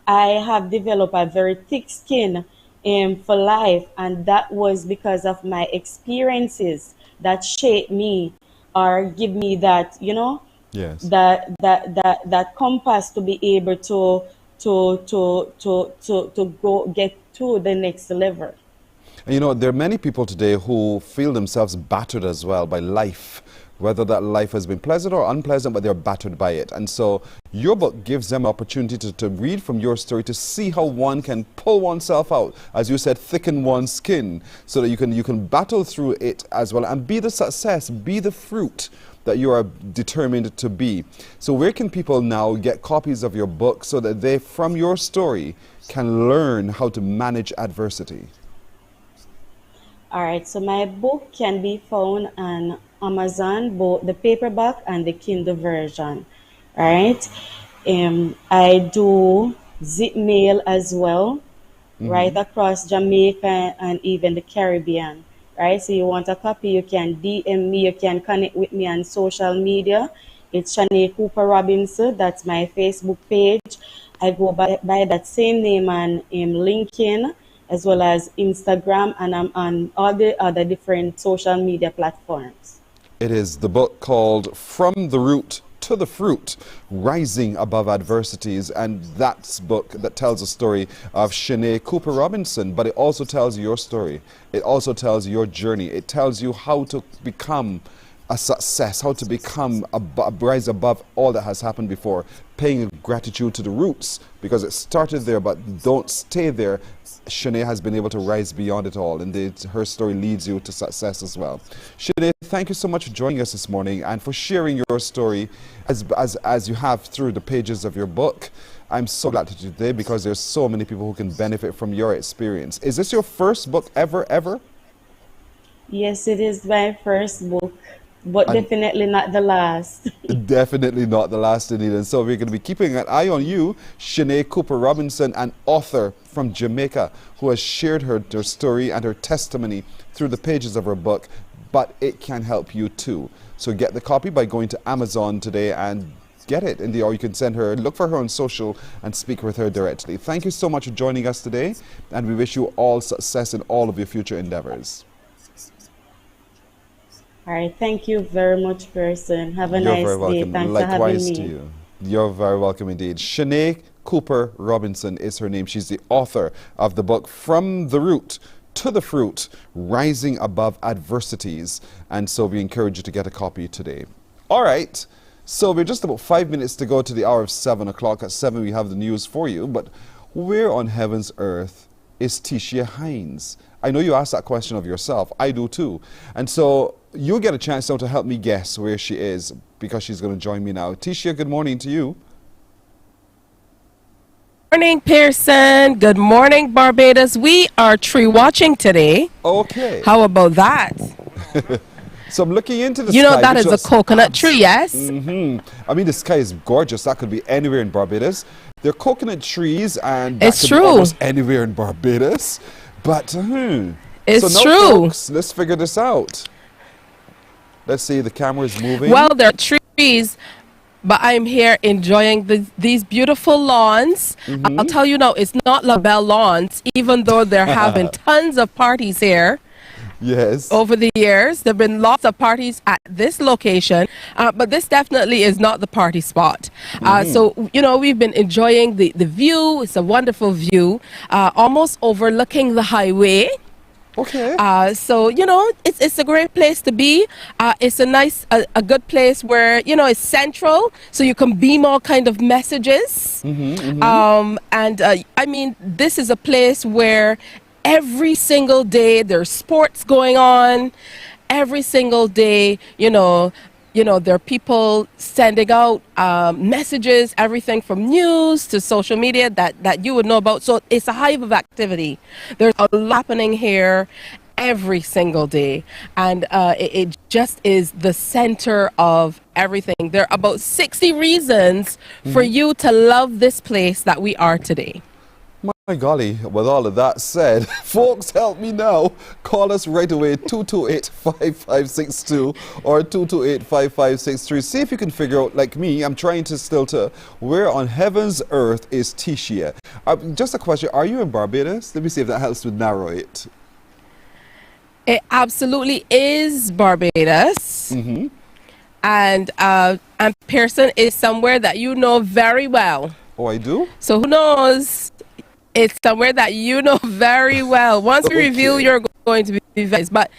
I have developed a very thick skin for life, and that was because of my experiences that shaped me or give me that, you know, yes, that compass to be able to go get to the next level. And you know, there are many people today who feel themselves battered as well by life, whether that life has been pleasant or unpleasant, but they're battered by it. And so your book gives them opportunity to read from your story, to see how one can pull oneself out, as you said, thicken one's skin, so that you can battle through it as well and be the success, be the fruit that you are determined to be. So where can people now get copies of your book so that they, from your story, can learn how to manage adversity? All right, so my book can be found on Amazon, both the paperback and the Kindle version. All right, I do zip mail as well, right across Jamaica and even the Caribbean. Right, so you want a copy, you can DM me, you can connect with me on social media. It's Shanae Cooper Robinson, that's my Facebook page. I go by that same name on LinkedIn, as well as Instagram, and I'm on all the other different social media platforms. It is the book called From the Root to the Fruit, Rising Above Adversities, and that's a book that tells a story of Shanae Cooper Robinson, but it also tells your story. It also tells your journey. It tells you how to become a success, how to become rise above all that has happened before, paying gratitude to the roots, because it started there, but don't stay there. Shanae has been able to rise beyond it all, and her story leads you to success as well. Shanae, thank you so much for joining us this morning and for sharing your story as you have through the pages of your book. I'm so glad to do today because there's so many people who can benefit from your experience. Is this your first book ever? Yes, it is my first book, but definitely not the last. Definitely not the last, indeed. And so we're going to be keeping an eye on you, Shanae Cooper Robinson, an author from Jamaica who has shared her story and her testimony through the pages of her book, but it can help you too. So get the copy by going to Amazon today and get it. Or you can send her, look for her on social and speak with her directly. Thank you so much for joining us today, and we wish you all success in all of your future endeavors. All right, thank you very much, person. Have a nice day. You're very welcome. Thanks Likewise for having me. to you. You're very welcome indeed. Shanae Cooper Robinson is her name. She's the author of the book From the Root to the Fruit, Rising Above Adversities. And so we encourage you to get a copy today. All right. So we're just about 5 minutes to go to the hour of 7 o'clock. At 7 we have the news for you. But where on heaven's earth is Tishia Hines? I know you asked that question of yourself. I do too. And so you'll get a chance now to help me guess where she is, because she's going to join me now. Tishia, good morning to you. Morning, Pearson. Good morning, Barbados. We are tree watching today. Okay. How about that? So I'm looking into the sky. You know that is a coconut tree, yes? I mean, the sky is gorgeous. That could be anywhere in Barbados. There are coconut trees, and that it's could true. be almost anywhere in Barbados. But it's so now, true. Folks, let's figure this out. Let's see, the camera is moving. Well, there are trees, but I'm here enjoying these beautiful lawns. I'll tell you now, it's not LaBelle lawns, even though they're having tons of parties here. Yes. Over the years, there have been lots of parties at this location, but this definitely is not the party spot. So, you know, we've been enjoying the view. It's a wonderful view, almost overlooking the highway. Okay. So, you know, it's a great place to be. It's a nice, a good place where, you know, it's central, so you can beam all kind of messages. I mean, this is a place where every single day there's sports going on. Every single day, you know, there are people sending out messages, everything from news to social media that you would know about. So it's a hive of activity. There's a lot happening here every single day. And it just is the center of everything. There are about 60 reasons for you to love this place that we are today. My golly, with all of that said, folks, help me now. Call us right away, 228-5562 or 228-5563. See if you can figure out, like me, I'm trying to where on heaven's earth is Tishia? Just a question, are you in Barbados? Let me see if that helps to narrow it. It absolutely is Barbados. And Pearson is somewhere that you know very well. Oh, I do? So who knows? It's somewhere that you know very well. Once we reveal, you're going to be very, but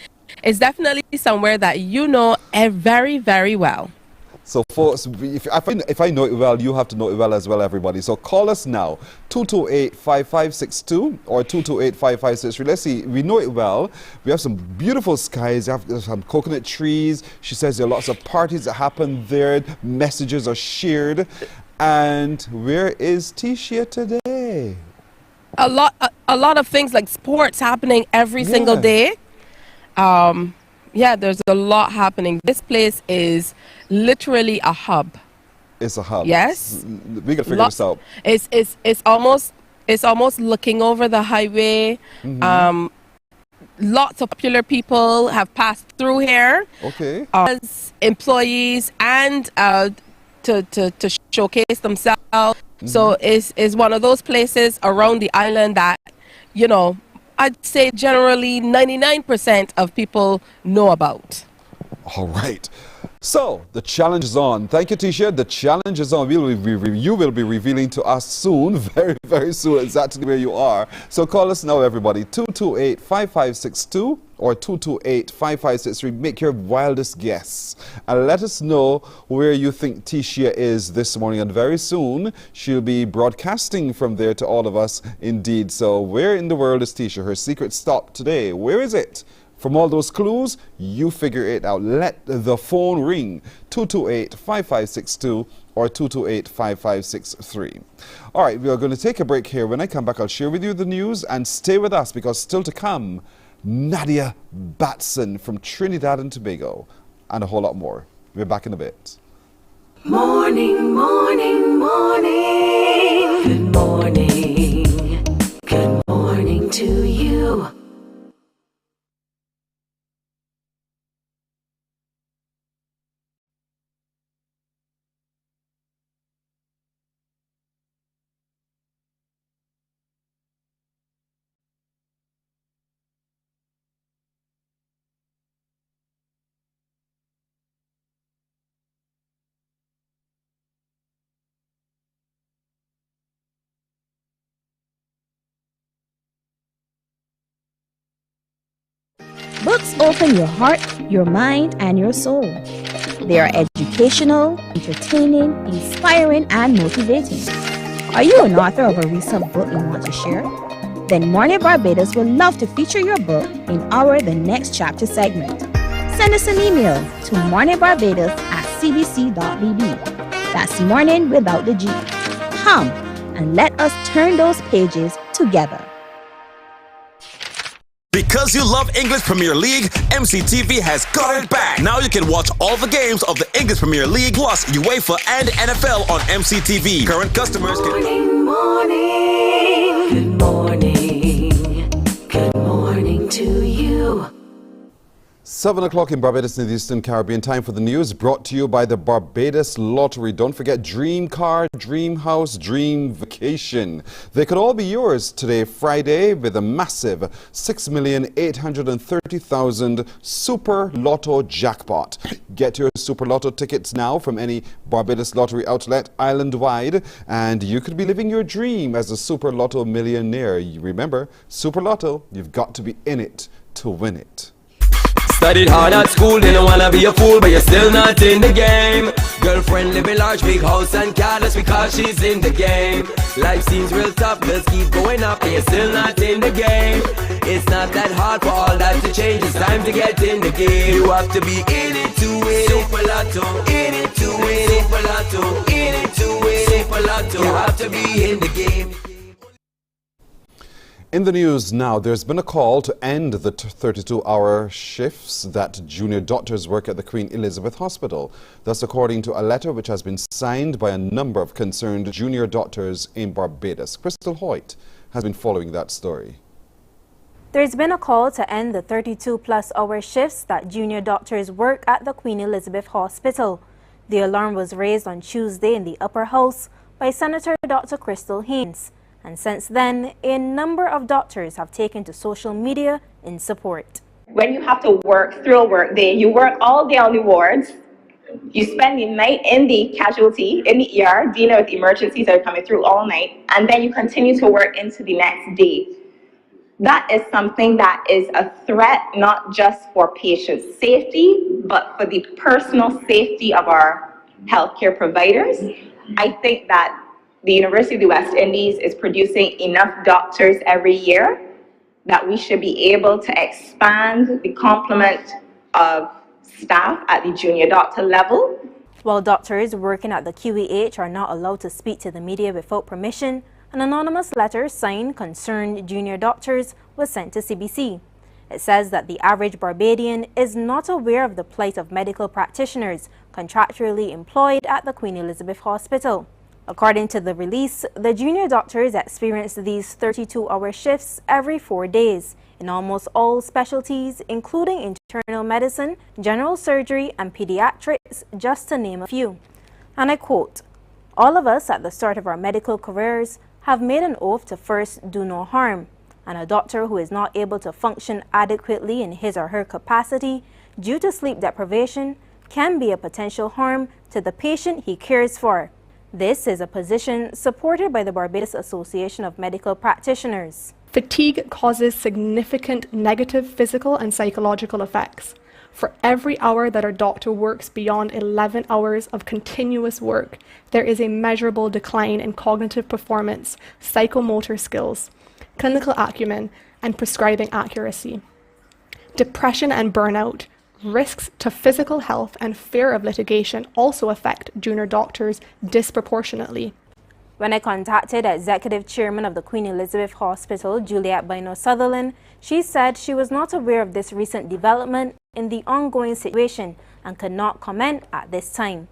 it's definitely somewhere that you know very, very well. So, folks, if I know it well, you have to know it well as well, everybody. So call us now, 228-5562 or 228-5563. Let's see, we know it well. We have some beautiful skies, we have some coconut trees. She says there are lots of parties that happen there, messages are shared. And where is Tishia today? A lot of things like sports happening every single day. Yeah, there's a lot happening. This place is literally a hub. It's a hub. Yes. We can figure this out. It's almost looking over the highway. Lots of popular people have passed through here. Okay. As employees and to showcase themselves. So it's one of those places around the island that, you know, I'd say generally 99% of people know about. All right. So the challenge is on. Thank you, Tisha. The challenge is on. You will be revealing to us soon, very, very soon, exactly where you are. So call us now, everybody, 228-5562 or 228-5563. Make your wildest guess and let us know where you think Tisha is this morning. And very soon, she'll be broadcasting from there to all of us indeed. So where in the world is Tisha? Her secret stop today. Where is it? From all those clues, you figure it out. Let the phone ring, 228-5562 or 228-5563. All right, we are going to take a break here. When I come back, I'll share with you the news and stay with us because still to come, Nadia Batson from Trinidad and Tobago and a whole lot more. We're back in a bit. Morning, morning, morning. Good morning. Good morning to you. Books open your heart, your mind, and your soul. They are educational, entertaining, inspiring, and motivating. Are you an author of a recent book you want to share? Then Mornin Barbados would love to feature your book in our The Next Chapter segment. Send us an email to morninbarbados@cbc.bb. That's morning without the G. Come and let us turn those pages together. Because you love English Premier League, MCTV has got it back. Now you can watch all the games of the English Premier League plus UEFA and NFL on MCTV. Current customers Morning, morning. Good morning. Good morning to you. 7 o'clock in Barbados in the Eastern Caribbean. Time for the news brought to you by the Barbados Lottery. Don't forget Dream Car, Dream House, Dream Vacation. They could all be yours today, Friday, with a massive 6,830,000 Super Lotto jackpot. Get your Super Lotto tickets now from any Barbados Lottery outlet island-wide, and you could be living your dream as a Super Lotto millionaire. Remember, Super Lotto, you've got to be in it to win it. Studied hard at school, didn't wanna be a fool, but you're still not in the game. Girlfriend living large, big house and car, that's because she's in the game. Life seems real tough, bills keep going up, but you're still not in the game. It's not that hard for all that to change, it's time to get in the game. You have to be in it to win. Super Lotto, in it to win. Super Lotto, in it to win. Super Lotto, you have to be in the game. In the news now, there's been a call to end the 32-hour shifts that junior doctors work at the Queen Elizabeth Hospital. That's according to a letter which has been signed by a number of concerned junior doctors in Barbados. Crystal Hoyt has been following that story. There's been a call to end the 32-plus hour shifts that junior doctors work at the Queen Elizabeth Hospital. The alarm was raised on Tuesday in the Upper House by Senator Dr. Crystal Haynes. And since then, a number of doctors have taken to social media in support. When you have to work through a work day, you work all day on the wards, you spend the night in the casualty, in the ER, dealing with emergencies that are coming through all night, and then you continue to work into the next day. That is something that is a threat, not just for patient safety, but for the personal safety of our healthcare providers. I think that the University of the West Indies is producing enough doctors every year that we should be able to expand the complement of staff at the junior doctor level. While doctors working at the QEH are not allowed to speak to the media without permission, an anonymous letter signed concerned junior doctors was sent to CBC. It says that the average Barbadian is not aware of the plight of medical practitioners contractually employed at the Queen Elizabeth Hospital. According to the release, the junior doctors experience these 32-hour shifts every 4 days in almost all specialties, including internal medicine, general surgery, and pediatrics, just to name a few. And I quote, "All of us at the start of our medical careers have made an oath to first do no harm, and a doctor who is not able to function adequately in his or her capacity due to sleep deprivation can be a potential harm to the patient he cares for." This is a position supported by the Barbados Association of Medical Practitioners. Fatigue causes significant negative physical and psychological effects. For every hour that a doctor works beyond 11 hours of continuous work, there is a measurable decline in cognitive performance, psychomotor skills, clinical acumen, and prescribing accuracy. Depression and burnout, risks to physical health, and fear of litigation also affect junior doctors disproportionately. When I contacted Executive Chairman of the Queen Elizabeth Hospital, Juliet Bino Sutherland, she said she was not aware of this recent development in the ongoing situation and could not comment at this time.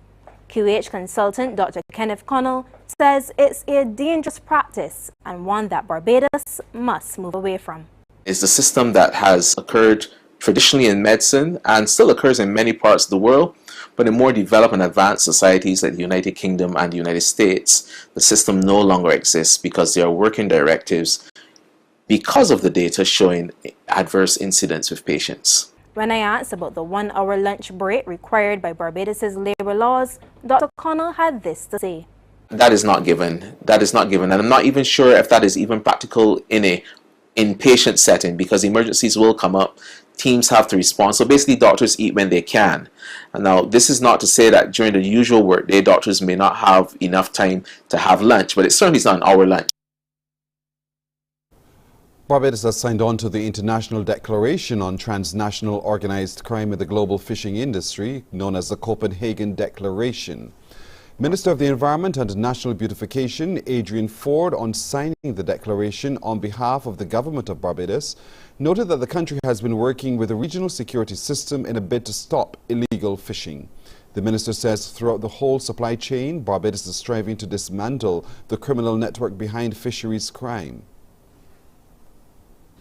QH consultant Dr. Kenneth Connell says it's a dangerous practice and one that Barbados must move away from. It's a system that has occurred traditionally in medicine and still occurs in many parts of the world, but in more developed and advanced societies like the United Kingdom and the United States, the system no longer exists because there are working directives because of the data showing adverse incidents with patients. When I asked about the 1 hour lunch break required by Barbados's labor laws, Dr. Connell had this to say. That is not given. That is not given. And I'm not even sure if that is even practical in a inpatient setting, because emergencies will come up. Teams have to respond. So basically doctors eat when they can. And now this is not to say that during the usual workday doctors may not have enough time to have lunch, but it certainly is not an hour lunch. Barbados has signed on to the International Declaration on Transnational Organized Crime in the Global Fishing Industry, known as the Copenhagen Declaration. Minister of the Environment and National Beautification, Adrian Ford, on signing the declaration on behalf of the government of Barbados, noted that the country has been working with the regional security system in a bid to stop illegal fishing. The minister says throughout the whole supply chain, Barbados is striving to dismantle the criminal network behind fisheries crime.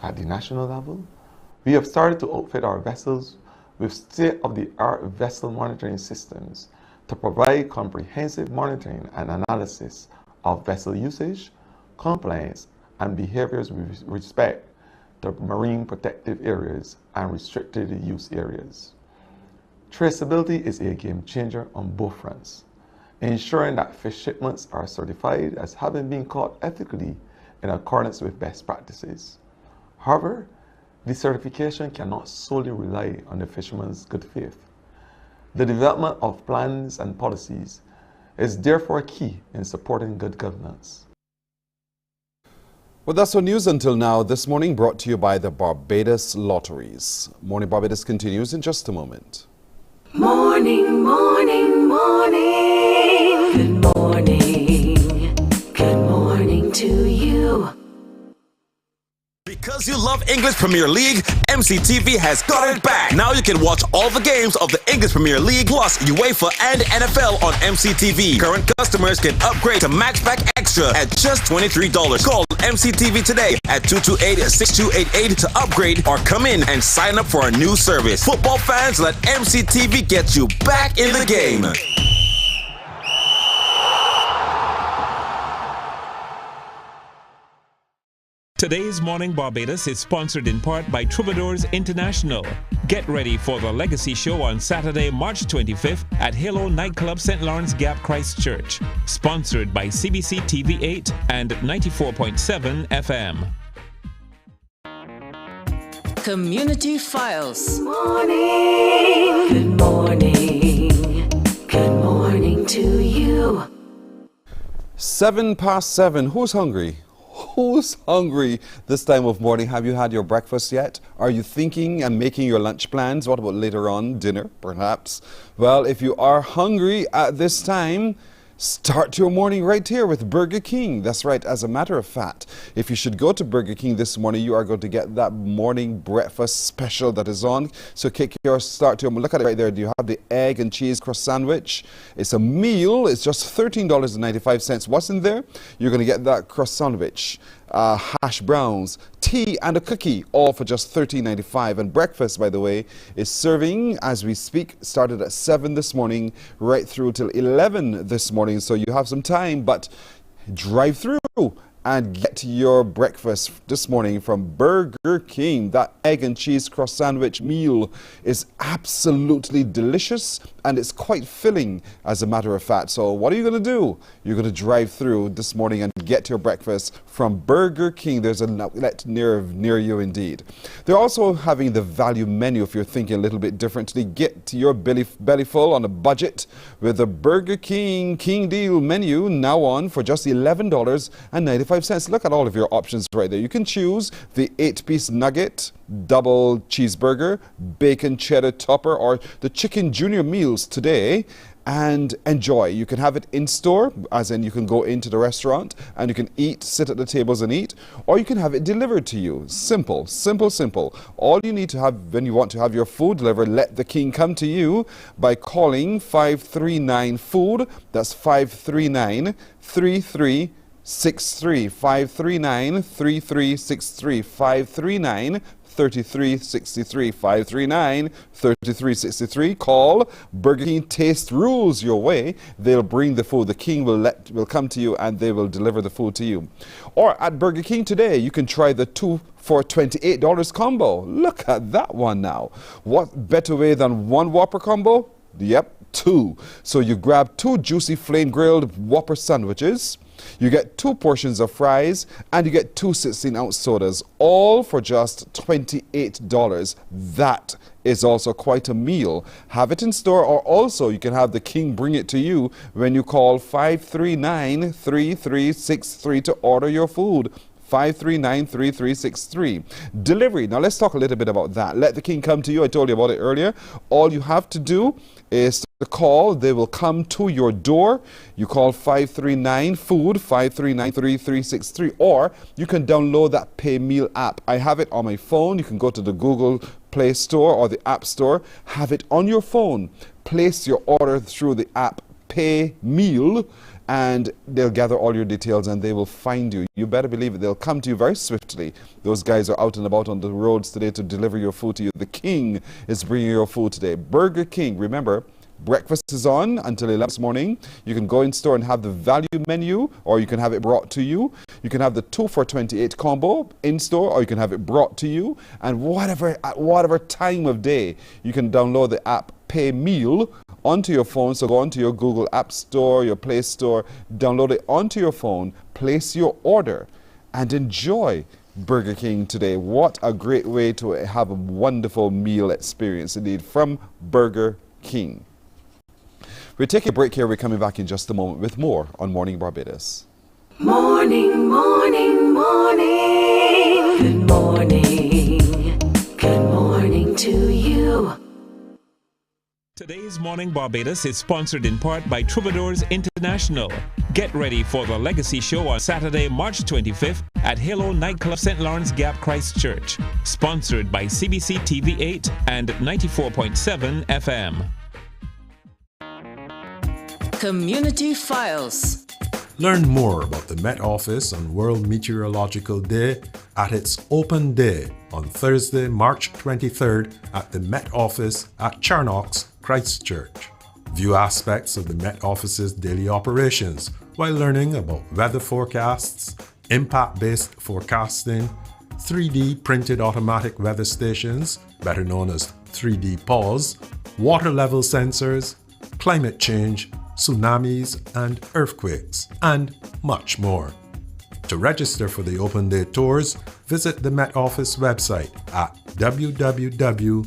At the national level, we have started to outfit our vessels with state-of-the-art vessel monitoring systems to provide comprehensive monitoring and analysis of vessel usage, compliance, and behaviors with respect to marine protective areas and restricted use areas. Traceability is a game changer on both fronts, ensuring that fish shipments are certified as having been caught ethically in accordance with best practices. However, the certification cannot solely rely on the fisherman's good faith. The development of plans and policies is therefore key in supporting good governance. Well, that's our news until now this morning, brought to you by the Barbados Lotteries. Morning Barbados continues in just a moment. Morning, morning, morning. Good morning. Good morning to you. Because you love English Premier League, MCTV has got it back. Now you can watch all the games of the English Premier League plus UEFA and NFL on MCTV. Current customers can upgrade to Matchback Extra at just $23. Call MCTV today at 228-6288 to upgrade or come in and sign up for a new service. Football fans, let MCTV get you back in the game. Today's Morning Barbados is sponsored in part by Troubadours International. Get ready for the Legacy Show on Saturday, March 25th at Halo Nightclub, St. Lawrence Gap, Christchurch. Sponsored by CBC TV8 and 94.7 FM. Community Files. Morning. Good morning. Good morning to you. 7:07. Who's hungry? Who's hungry this time of morning? Have you had your breakfast yet? Are you thinking and making your lunch plans? What about later on, dinner, perhaps? Well, if you are hungry at this time, start your morning right here with Burger King. That's right. As a matter of fact, if you should go to Burger King this morning, you are going to get that morning breakfast special that is on. So start your, look at it right there. Do you have the egg and cheese cross sandwich? It's a meal. It's just $13.95. What's in there? You're going to get that cross sandwich, hash browns, tea and a cookie, all for just $13.95. And breakfast, by the way, is serving as we speak. Started at 7 this morning, right through till 11 this morning. So you have some time, but drive through and get your breakfast this morning from Burger King. That egg and cheese cross sandwich meal is absolutely delicious and it's quite filling, as a matter of fact. So what are you going to do? You're going to drive through this morning and get your breakfast from Burger King. There's an outlet near you indeed. They're also having the value menu if you're thinking a little bit differently. Get your belly full on a budget with the Burger King Deal menu now on for just $11.95. Look at all of your options right there. You can choose the 8-piece nugget, double cheeseburger, bacon cheddar topper, or the chicken junior meals today, and enjoy. You can have it in store, as in you can go into the restaurant and you can eat, sit at the tables and eat, or you can have it delivered to you. Simple, simple, simple. All you need to have when you want to have your food delivered, let the King come to you by calling 539-FOOD. That's 539-3363. 539-3363. 539-3363. Call Burger King. Taste rules your way. They'll bring the food. The King will come to you and they will deliver the food to you. Or at Burger King today, you can try the 2 for $28 combo. Look at that one now. What better way than one Whopper combo? Yep, 2. So you grab 2 juicy flame grilled Whopper sandwiches. You get 2 portions of fries and you get 2 16-ounce sodas, all for just $28. That is also quite a meal. Have it in store, or also you can have the King bring it to you when you call 539-3363 to order your food. 539-3363. Delivery. Now let's talk a little bit about that. Let the King come to you. I told you about it earlier. All you have to do is to call. They will come to your door. You call 539-FOOD, 539-3363, or you can download that Pay Meal app. I have it on my phone. You can go to the Google Play Store or the App Store. Have it on your phone. Place your order through the app. Pay Meal, and they'll gather all your details and they will find you. You better believe it. They'll come to you very swiftly. Those guys are out and about on the roads today to deliver your food to you. The King is bringing your food today. Burger King, remember, breakfast is on until 11 this morning. You can go in store and have the value menu, or you can have it brought to you. You can have the 2 for $28 combo in store, or you can have it brought to you. And at whatever time of day, you can download the app Pay Meal onto your phone. So go onto your Google App Store, your Play Store, download it onto your phone, place your order, and enjoy Burger King today. What a great way to have a wonderful meal experience indeed from Burger King. We're taking a break here. We're coming back in just a moment with more on Morning Barbados. Morning, morning, morning. Good morning. Good morning to you. Today's Morning Barbados is sponsored in part by Troubadours International. Get ready for the Legacy Show on Saturday, March 25th at Halo Nightclub, St. Lawrence Gap, Christchurch. Sponsored by CBC TV 8 and 94.7 FM. Community Files. Learn more about the Met Office on World Meteorological Day at its open day on Thursday, March 23rd at the Met Office at Charnock's, Christchurch. View aspects of the Met Office's daily operations while learning about weather forecasts, impact-based forecasting, 3D printed automatic weather stations, better known as 3D PAWS, water level sensors, climate change, tsunamis and earthquakes, and much more. To register for the open day tours, visit the Met Office website at www.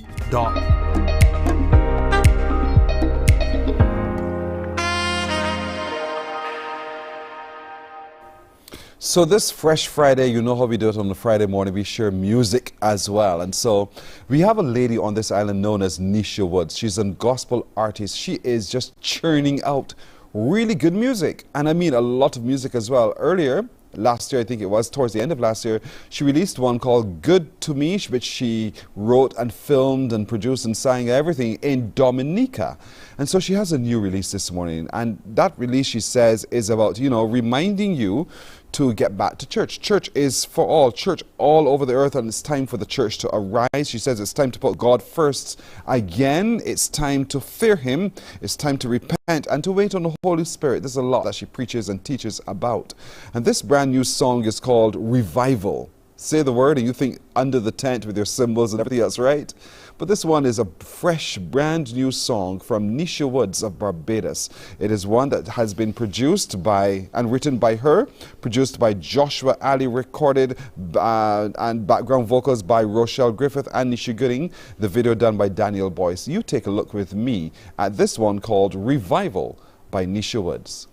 So this Fresh Friday, you know how we do it on the Friday morning, we share music as well. And so we have a lady on this island known as Nisha Woods. She's a gospel artist. She is just churning out really good music. And I mean a lot of music as well. Earlier, last year, I think it was, towards the end of last year, she released one called Good to Me, which she wrote and filmed and produced and sang everything in Dominica. And so she has a new release this morning. And that release, she says, is about, you know, reminding you to get back to church. Church is for all, church all over the earth, and it's time for the church to arise. She says it's time to put God first again. It's time to fear Him. It's time to repent and to wait on the Holy Spirit. There's a lot that she preaches and teaches about. And this brand new song is called Revival. Say the word and you think under the tent with your cymbals and everything else, right? But this one is a fresh, brand new song from Nisha Woods of Barbados. It is one that has been produced by and written by her, produced by Joshua Ali, recorded and background vocals by Rochelle Griffith and Nisha Gooding. The video done by Daniel Boyce. You take a look with me at this one called Revival by Nisha Woods.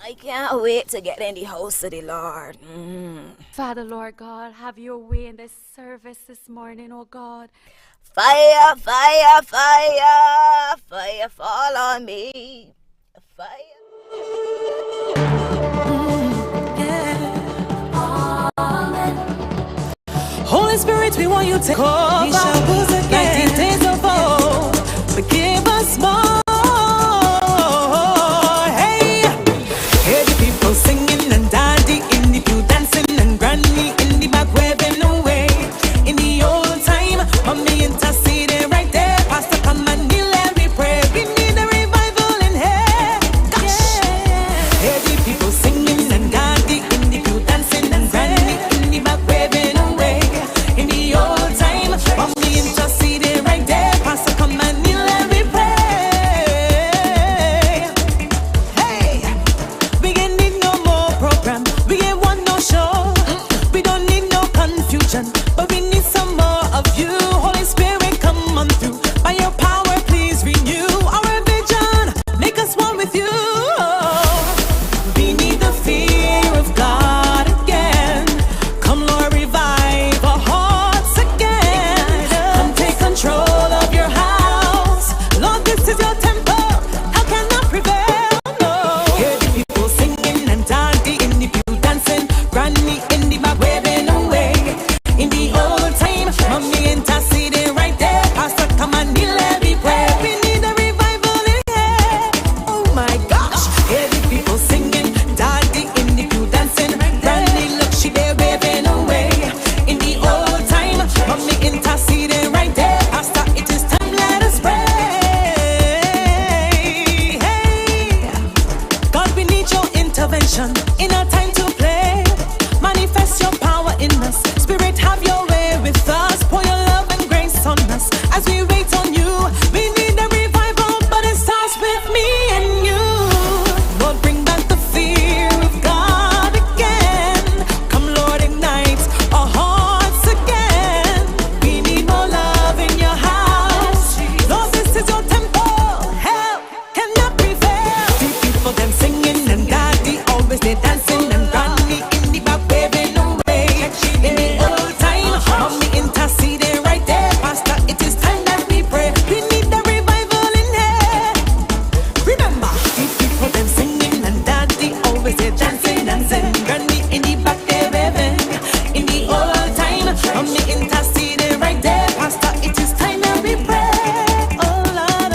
I can't wait to get in the house of the Lord. Father, Lord God, have your way in this service this morning, oh God. Fire, fire, fire, fire fall on me. Fire. Holy Spirit, we want you to cover. Like the days of old, but give us more. Hey, hear the people singing and daddy in the pew dancing and granny in the back waving away. In the old time, mommy interceding right there. Pastor come and kneel and we pray. We need a revival in here. Gosh, hear the people singing and daddy in the pew dancing and granny in the back waving away. In the old time, mommy interceding. celebration, in a time to play. Manifest your power in us. Spirit, have your way with us. Pour your love and grace on us as we wait on you. We need a revival, but it starts with me and you. Lord, bring back the fear of God again. Come, Lord, ignite our hearts again. We need more love in your house. Lord, this is your temple. Hell cannot prevail. See people them singing and daddy always they dancing and granny in the back waving away. In the old time, mommy interceding right there. Pastor, it is time that we pray. We need the revival in here. Remember, see people them singing and daddy always they dancing and sing. Granny in the back there waving. In the old time, mommy interceding right there. Pastor, it is time that we pray. Oh Lord,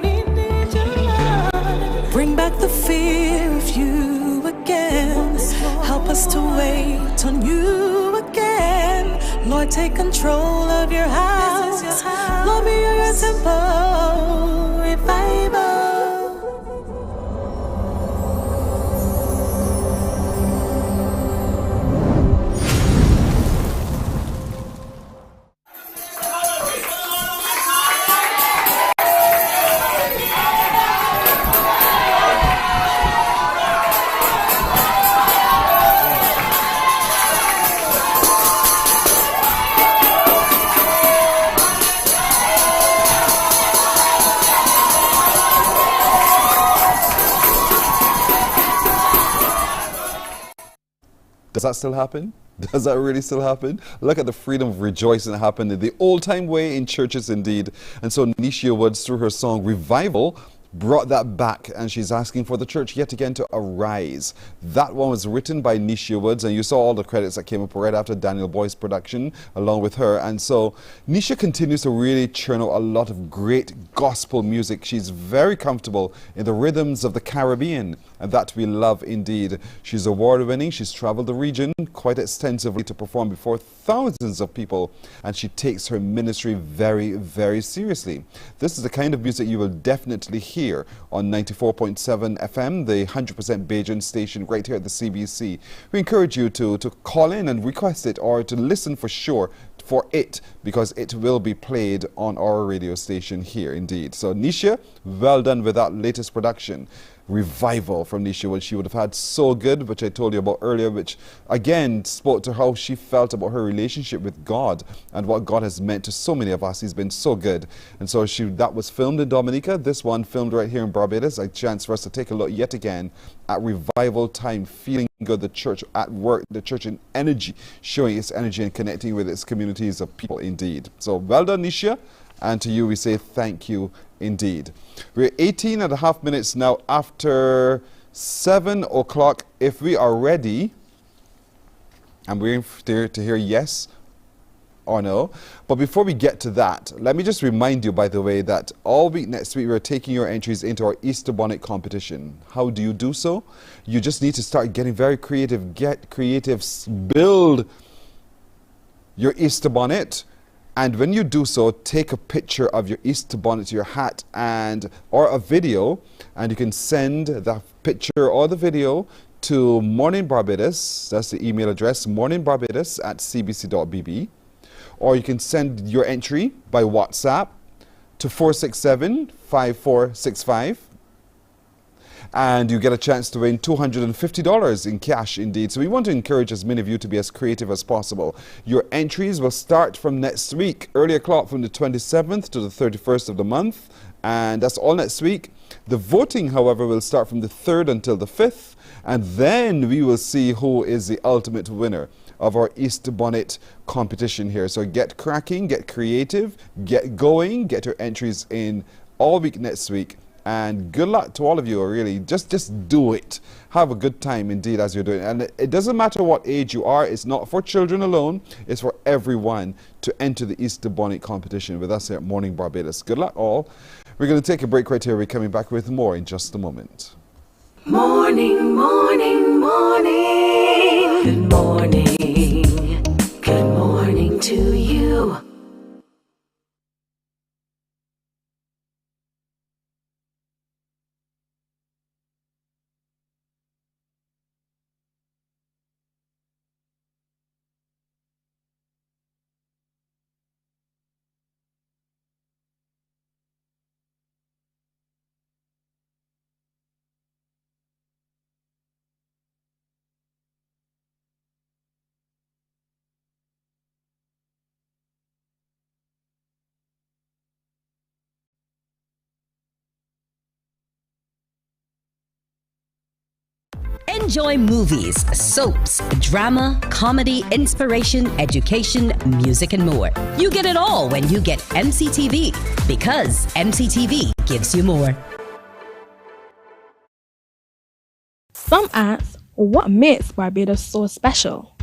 we need you, Lord. Bring back the fear of you again. Help us to wait on you again. Lord, take control of your house. Lord, be your temple. Revival. Does that still happen? Does that really still happen? Look at the freedom of rejoicing that happened in the old-time way in churches indeed. And so Nisha Woods, through her song Revival, brought that back, and she's asking for the church yet again to arise. That one was written by Nisha Woods, and you saw all the credits that came up right after Daniel Boy's production along with her. And so Nisha continues to really churn out a lot of great gospel music. She's very comfortable in the rhythms of the Caribbean, and that we love indeed. She's award-winning. She's traveled the region quite extensively to perform before thousands of people, and she takes her ministry very, very seriously. This is the kind of music you will definitely hear on 94.7 FM, the 100% Bajan station right here at the CBC. We encourage you to call in and request it, or to listen for sure for it, because it will be played on our radio station here indeed. So Nisha, well done with that latest production. Revival from Nisha, which she would have had so good, which I told you about earlier, which again spoke to how she felt about her relationship with God and what God has meant to so many of us. He's been so good. And so that was filmed in Dominica. This one filmed right here in Barbados. A chance for us to take a look yet again at revival time, feeling good, the church at work, the church in energy, showing its energy and connecting with its communities of people indeed. So well done, Nisha. And to you, we say thank you indeed. We're 18 and a half minutes now after 7 o'clock. If we are ready, I'm waiting to hear yes or no. But before we get to that, let me just remind you, by the way, that all week next week, we're taking your entries into our Easter bonnet competition. How do you do so? You just need to start getting very creative. Get creative. Build your Easter bonnet. And when you do so, take a picture of your Easter bonnet, your hat, or a video, and you can send the picture or the video to Mornin Barbados. That's the email address, morninbarbados@cbc.bb. Or you can send your entry by WhatsApp to 467-5465. And you get a chance to win $250 in cash indeed. So we want to encourage as many of you to be as creative as possible. Your entries will start from next week, early o'clock from the 27th to the 31st of the month. And that's all next week. The voting, however, will start from the 3rd until the 5th. And then we will see who is the ultimate winner of our Easter bonnet competition here. So get cracking, get creative, get going, get your entries in all week next week. And good luck to all of you, really. Just do it. Have a good time indeed as you're doing it. And it doesn't matter what age you are. It's not for children alone. It's for everyone to enter the Easter bonnet competition with us here at Mornin Barbados. Good luck all. We're going to take a break right here. We're coming back with more in just a moment. Morning, morning, morning. Good morning. Good morning to you. Enjoy movies, soaps, drama, comedy, inspiration, education, music, and more. You get it all when you get MCTV, because MCTV gives you more. Some ask, what makes Barbados so special?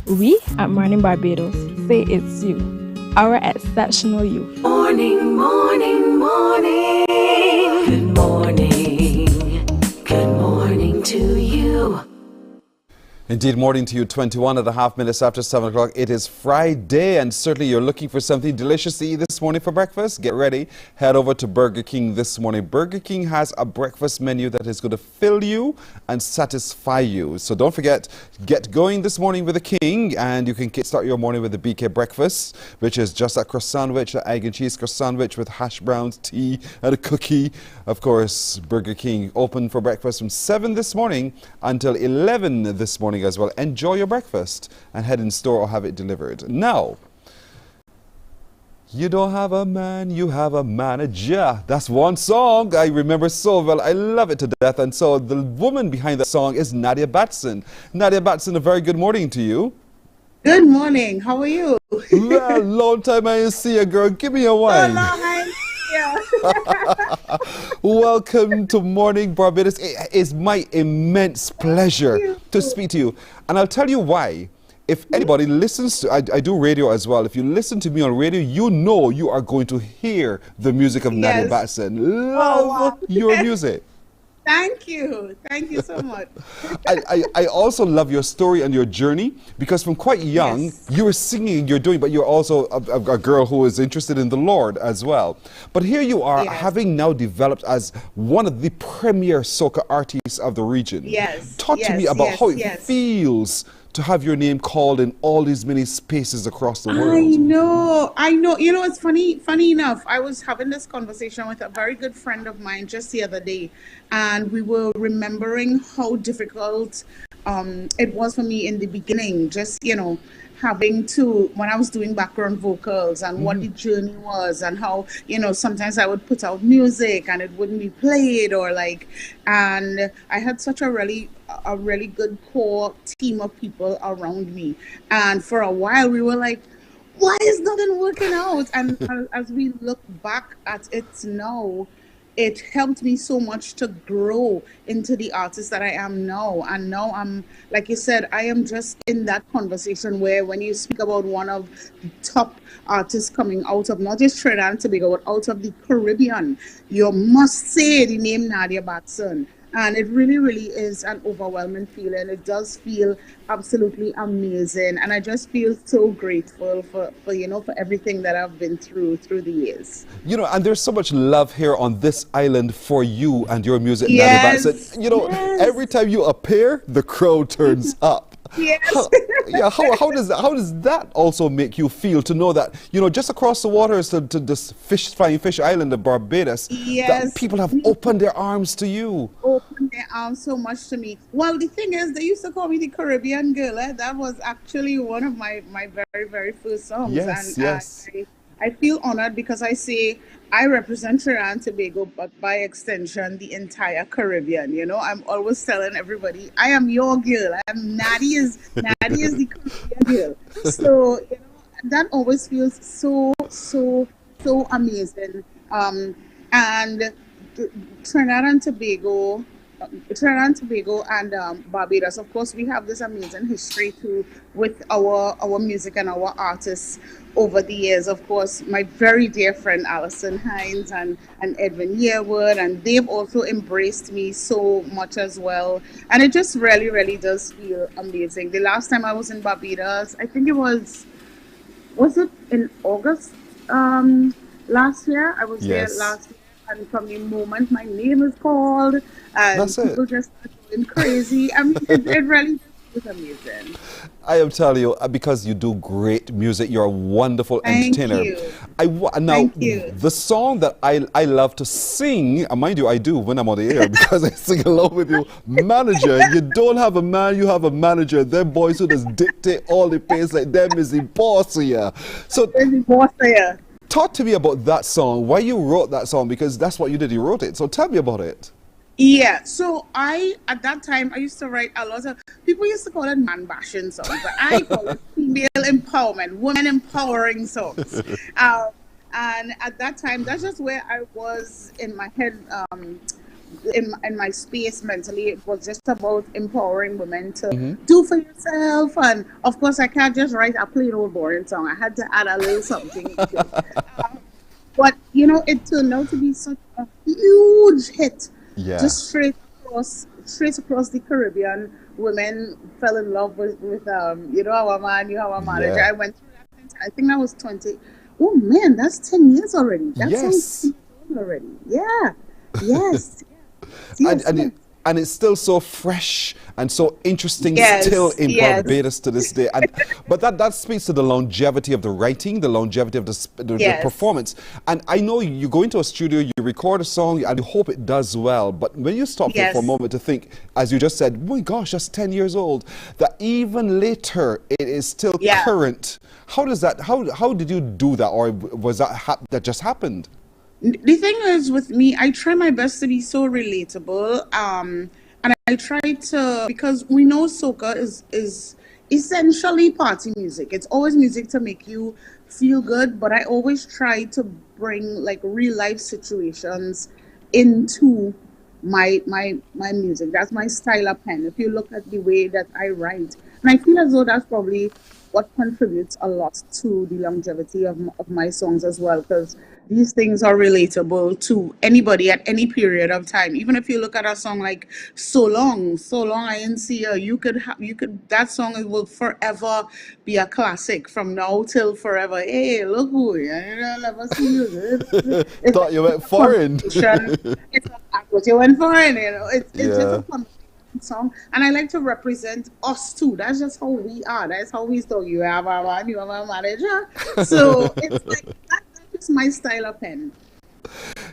We at Mornin Barbados say it's you, our exceptional youth. Morning, morning, morning. Good morning. Good morning to you. Indeed, morning to you, 21.5 minutes after 7 o'clock. It is Friday, and certainly you're looking for something delicious to eat this morning for breakfast. Get ready. Head over to Burger King this morning. Burger King has a breakfast menu that is going to fill you and satisfy you. So don't forget, get going this morning with the King, and you can start your morning with the BK breakfast, which is just a croissant sandwich, an egg and cheese croissant sandwich with hash browns, tea, and a cookie. Of course, Burger King open for breakfast from 7 this morning until 11 this morning as well. Enjoy your breakfast and head in store or have it delivered. Now, you don't have a man, you have a manager. That's one song I remember so well. I love it to death. And so the woman behind that song is Nadia Batson. Nadia Batson, a very good morning to you. Good morning. How are you? Well, long time I didn't see you, girl. Give me a wine. Welcome to Morning Barbados. It is my immense pleasure to speak to you. And I'll tell you why. If anybody listens to, I do radio as well. If you listen to me on radio, you know you are going to hear the music of Nadia Batson. Love your music. Thank you. Thank you so much. I also love your story and your journey, because from quite young, you were singing, but you're also a girl who is interested in the Lord as well. But here you are, having now developed as one of the premier soca artists of the region. Talk to me about how it feels to have your name called in all these many spaces across the world. I know. You know, it's funny enough, I was having this conversation with a very good friend of mine just the other day, and we were remembering how difficult it was for me in the beginning, just, having to, when I was doing background vocals, and what the journey was, and how, sometimes I would put out music and it wouldn't be played, and I had such a really good core team of people around me. And for a while we were like, why is nothing working out? And as we look back at it now, it helped me so much to grow into the artist that I am now. And now I'm, like you said, I am just in that conversation where when you speak about one of the top artists coming out of not just Trinidad and Tobago, but out of the Caribbean, you must say the name Nadia Batson. And it really, really is an overwhelming feeling. It does feel absolutely amazing. And I just feel so grateful for everything that I've been through the years. And there's so much love here on this island for you and your music, Nadia Batson. Every time you appear, the crowd turns up. How does that also make you feel to know that, just across the waters to this flying fish island of Barbados, that people have opened their arms to you? Opened their arms so much to me. Well, the thing is, they used to call me the Caribbean girl. That was actually one of my very, very first songs. Yes. I feel honored because I say I represent Trinidad and Tobago, but by extension, the entire Caribbean. I'm always telling everybody, I am your girl. Nadia is the Caribbean girl. So, that always feels so amazing. And Trinidad and Tobago and Barbados, of course, we have this amazing history too with our music and our artists over the years. Of course, my very dear friend Alison Hines and Edwin Yearwood, and they've also embraced me so much as well. And it just really, really does feel amazing. The last time I was in Barbados, I think it was it in August last year? I was there last year. And from the moment my name is called, people just start going crazy. I mean, it really is amazing. I am telling you, because you do great music, you're a wonderful entertainer. Thank you. The song that I love to sing, and mind you, I do when I'm on the air because I sing along with you. Manager, you don't have a man, you have a manager. Them boys who just dictate all the pace like them is the boss here. So. Talk to me about that song, why you wrote that song, because that's what you did, you wrote it. So tell me about it. Yeah, so at that time, I used to write a lot of, people used to call it man bashing songs, but I call it female empowerment, women empowering songs. Um, and at that time, that's just where I was in my head, in my space mentally. It was just about empowering women to Hmm. do for yourself. And of course, I can't just write a plain old boring song. I had to add a little something to it. But it turned out to be such a huge hit. Yeah. Just straight across the Caribbean, women fell in love with our man, you have a manager. Yeah. I went through that. I think that was 20. Oh man, that's 10 years already. That sounds Yes. 10 years already. Yeah. Yes. and Yes. and Yes. it, and it's still so fresh and so interesting still Yes. in Yes. Barbados to this day. And but that speaks to the longevity of the writing, the longevity of the Yes. performance. And I know you go into a studio, you record a song, and you hope it does well. But when you stop for a Yes. moment to think, as you just said, oh my gosh, that's 10 years old, that even later it is still Yeah. current. How does that? How did you do that, or was that that just happened? The thing is with me, I try my best to be so relatable. And I try to, because we know soca is essentially party music. It's always music to make you feel good, but I always try to bring like real life situations into my music. That's my style of pen. If you look at the way that I write, and I feel as though that's probably what contributes a lot to the longevity of my songs as well, because these things are relatable to anybody at any period of time. Even if you look at a song like So Long I Ain't See Ya, that song will forever be a classic from now till forever. Hey, look who, I never see you. It's Thought you it's went a foreign. conversation. It's what you went for, it's just a Yeah. conversation song, and I like to represent us too. That's just how we are. That's how we talk. You have a man, you have a manager. So it's like that's my style of pen.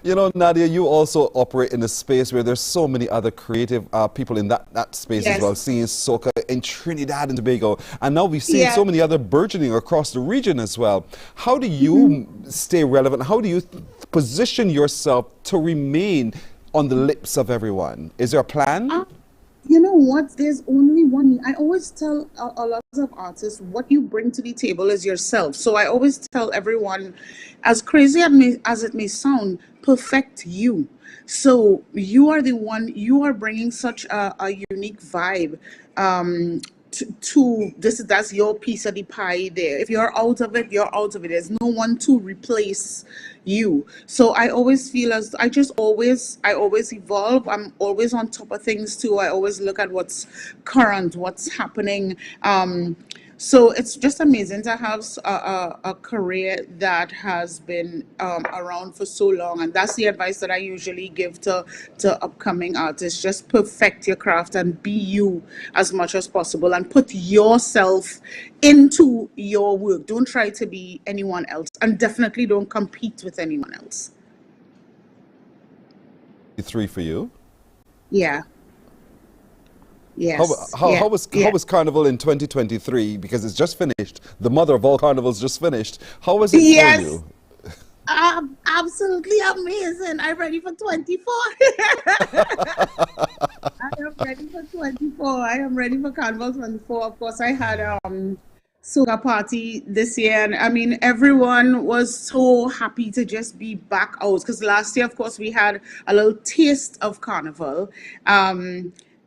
You know, Nadia, you also operate in a space where there's so many other creative people in that space as Yes. well, seeing soca in Trinidad and Tobago. And now we've seen Yeah. so many other burgeoning across the region as well. How do you Mm-hmm. stay relevant? How do you position yourself to remain on the lips of everyone? Is there a plan? You know what? There's only one. I always tell a lot of artists, what you bring to the table is yourself. So I always tell everyone, as crazy as it may sound, perfect you. So you are the one, you are bringing such a unique vibe. To this, that's your piece of the pie there. If you're out of it, you're out of it. There's no one to replace you. So I always feel as I always evolve. I'm always on top of things too. I always look at what's current, what's happening. So it's just amazing to have a career that has been around for so long, and that's the advice that I usually give to upcoming artists. Just perfect your craft and be you as much as possible, and put yourself into your work. Don't try to be anyone else, and definitely don't compete with anyone else. 3 for you. Yeah. How, Yes. how, Yeah. how was Yeah. how was Carnival in 2023? Because it's just finished. The mother of all carnivals just finished. How was it for Yes. you? Absolutely amazing. I'm ready for 24. I am ready for 24. I am ready for Carnival 24. Of course, I had soca party this year, and I mean everyone was so happy to just be back out, because last year, of course, we had a little taste of Carnival.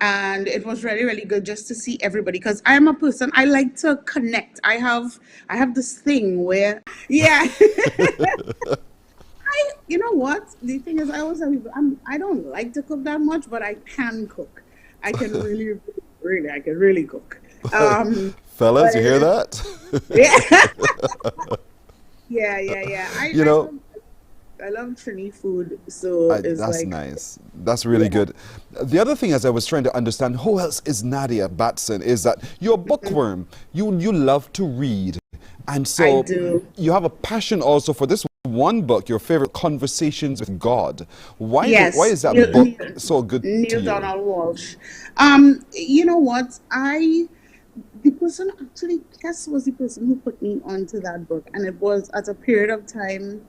And it was really, really good just to see everybody, because I am a person, I like to connect. I have this thing where, yeah. You know what? The thing is, I always tell people, I don't like to cook that much, but I can cook. I can really, really, I can really cook. Fellas, But you hear it- that? yeah, yeah. You know, I love Trini food, so it's that's like, nice. That's really good. The other thing, as I was trying to understand, who else is Nadia Batson, is that you're a bookworm. You love to read. And so I do. you have a passion also for this one book, your favorite, Conversations with God. Why Yes, is that Neil- book Neil- so good to Neil you? Donald Walsh. You know what? The person actually, Cass was the person who put me onto that book, and it was at a period of time.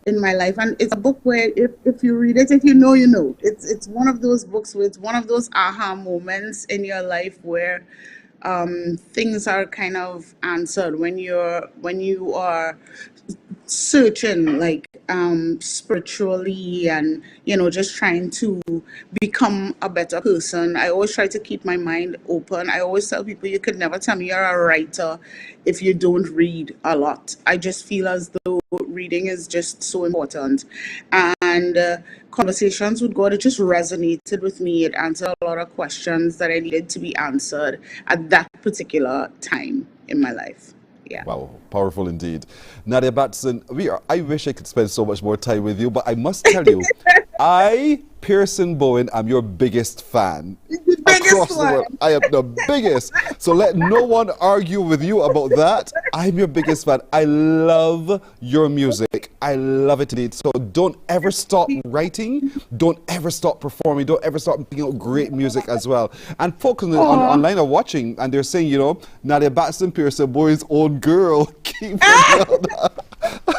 in my life. And it's a book where if you read it, if you know, you know. It's one of those books where it's one of those aha moments in your life where things are kind of answered when you are searching, like spiritually, and just trying to become a better person. I always try to keep my mind open. I always tell people, you could never tell me you're a writer if you don't read a lot. I just feel as though reading is just so important. And conversations with God, it just resonated with me. It answered a lot of questions that I needed to be answered at that particular time in my life. Yeah. Wow, powerful indeed. Nadia Batson, I wish I could spend so much more time with you, but I must tell you, Pearson Bowen, I'm your biggest fan. The biggest The world. I am the biggest. So let no one argue with you about that. I'm your biggest fan. I love your music. I love it indeed. So don't ever stop writing. Don't ever stop performing. Don't ever stop putting out great music as well. And folks online are watching, and they're saying, Nadia Batson, Pearson Bowen's own girl. Keep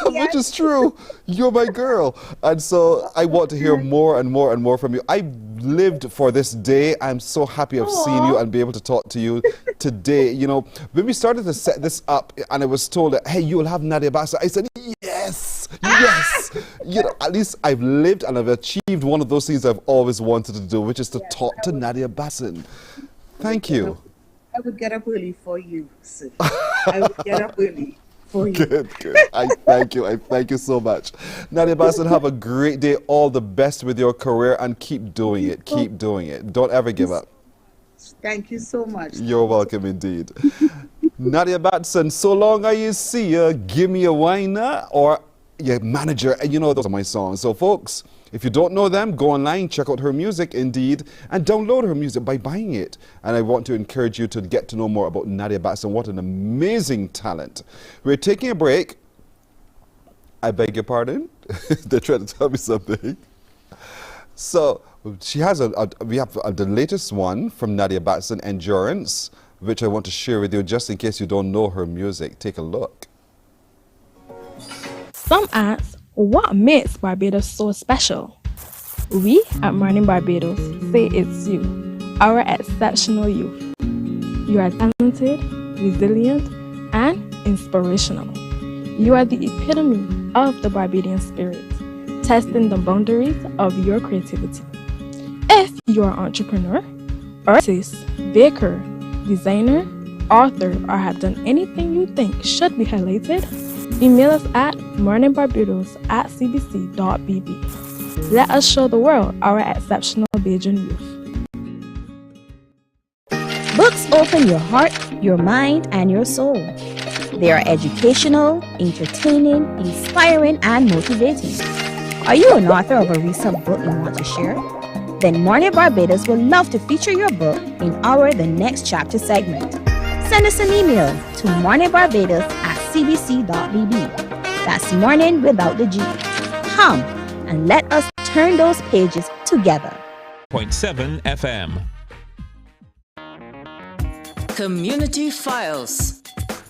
which is true. You're my girl. And so I want to hear more and more and more from you. I lived for this day. I'm so happy I've seen you and be able to talk to you today. When we started to set this up and I was told that, hey, you'll have Nadia Batson, I said, yes. At least I've lived and I've achieved one of those things I've always wanted to do, which is to talk to Nadia Batson. Thank you. I would get up early for you, sis. I would get up early. Good. I thank you. I thank you so much. Nadia Batson, have a great day. All the best with your career and keep doing it. Keep doing it. Don't ever give up. Thank you so much. You're welcome indeed. Nadia Batson, so long I see you. Give me a whiner or your manager. And those are my songs. So folks, if you don't know them, go online, check out her music indeed, and download her music by buying it. And I want to encourage you to get to know more about Nadia Batson. What an amazing talent. We're taking a break. I beg your pardon? They're trying to tell me something. So she has we have the latest one from Nadia Batson, Endurance, which I want to share with you just in case you don't know her music. Take a look. Some ask, what makes Barbados so special? We at Mornin Barbados say it's you, our exceptional youth. You are talented, resilient, and inspirational. You are the epitome of the Barbadian spirit, testing the boundaries of your creativity. If you are an entrepreneur, artist, baker, designer, author, or have done anything you think should be highlighted, email us at morninbarbados@cbc.bb. Let us show the world our exceptional Bajan youth. Books open your heart, your mind, and your soul. They are educational, entertaining, inspiring, and motivating. Are you an author of a recent book you want to share? Then Mornin Barbados would love to feature your book in our The Next Chapter segment. Send us an email to morninbarbados@cbc.bb. That's morning without the G. Come and let us turn those pages together. 0.7 FM. Community Files.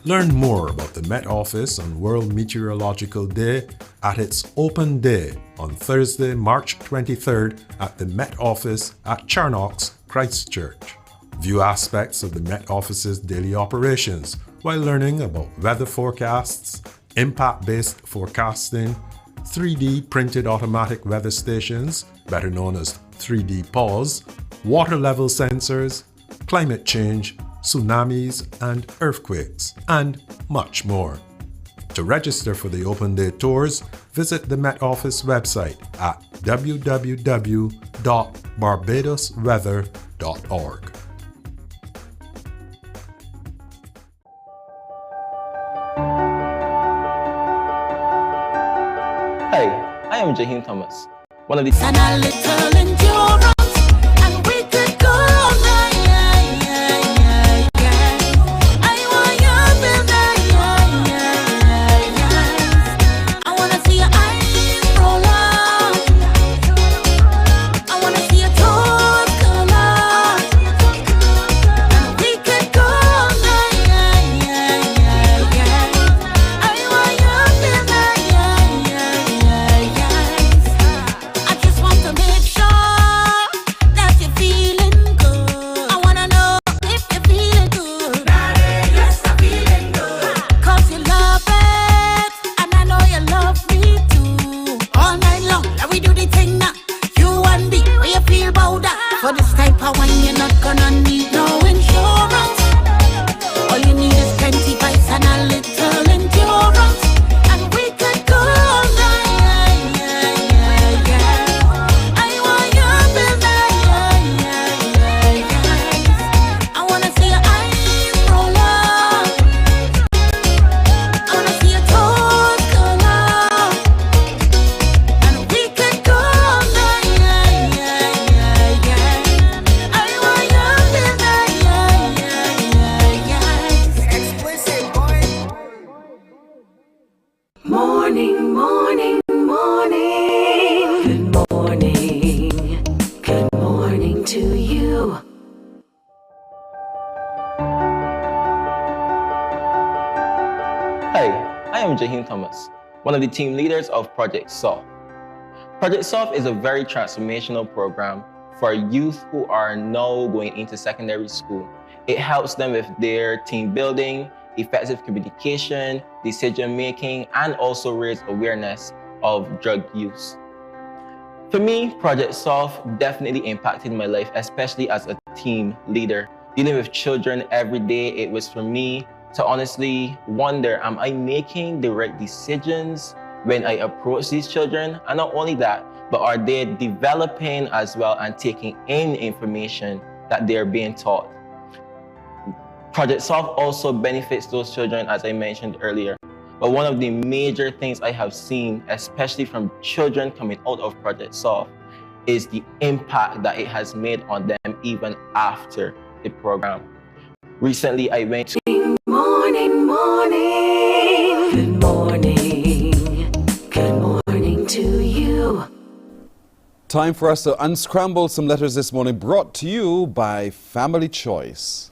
Learn more about the Met Office on World Meteorological Day at its open day on Thursday, March 23rd at the Met Office at Charnock's, Christchurch. View aspects of the Met Office's daily operations while learning about weather forecasts, impact-based forecasting, 3D printed automatic weather stations, better known as 3D PAWS, water level sensors, climate change, tsunamis and earthquakes, and much more. To register for the open day tours, visit the Met Office website at www.barbadosweather.org. Hey, I am Jaheim Thomas, one of the... And a little endurance, and we could go all night. I want you I wanna see your eyes roll up. I wanna see your toes curl up. And we could go all night. I want you For this type of wine, you're not gonna need no insurance. All you need is plenty vice and a little endurance. And we could go all night, I want you midnight, I wanna see your eyes roll up. I wanna see your toes curl up. And we could go all night, I want you midnight, explicit boy. Morning, morning, morning. Good morning. Good morning to you. Hi, I am Jaheen Thomas, one of the team leaders of Project SOFT. Project SOFT is a very transformational program for youth who are now going into secondary school. It helps them with their team building, effective communication, decision making, and also raise awareness of drug use. For me, Project SOFT definitely impacted my life, especially as a team leader. Dealing with children every day, it was for me to honestly wonder, am I making the right decisions when I approach these children? And not only that, but are they developing as well and taking in information that they're being taught? Project SOFT also benefits those children, as I mentioned earlier. But one of the major things I have seen, especially from children coming out of Project SOFT, is the impact that it has made on them even after the program. Recently, I went to Morning, morning. Good morning. Good morning to you. Time for us to unscramble some letters this morning, brought to you by Family Choice.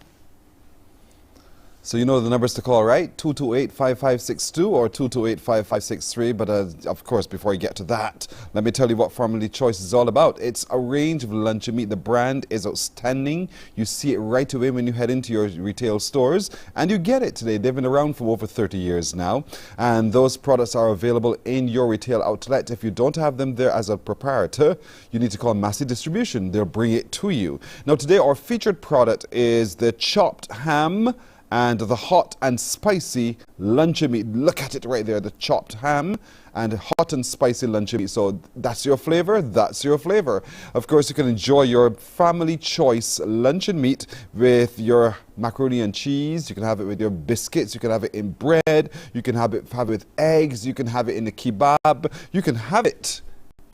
So you know the numbers to call, right? 228-5562 or 228-5563. But of course, before you get to that, let me tell you what Family Choice is all about. It's a range of lunch and meat. The brand is outstanding. You see it right away when you head into your retail stores, and you get it today. They've been around for over 30 years now, and those products are available in your retail outlet. If you don't have them there as a proprietor, you need to call Massey Distribution. They'll bring it to you. Now today, our featured product is the chopped ham and the hot and spicy luncheon meat. Look at it right there, the chopped ham and hot and spicy luncheon meat. So that's your flavor, that's your flavor. Of course, you can enjoy your Family Choice luncheon meat with your macaroni and cheese. You can have it with your biscuits. You can have it in bread. You can have it with eggs. You can have it in a kebab. You can have it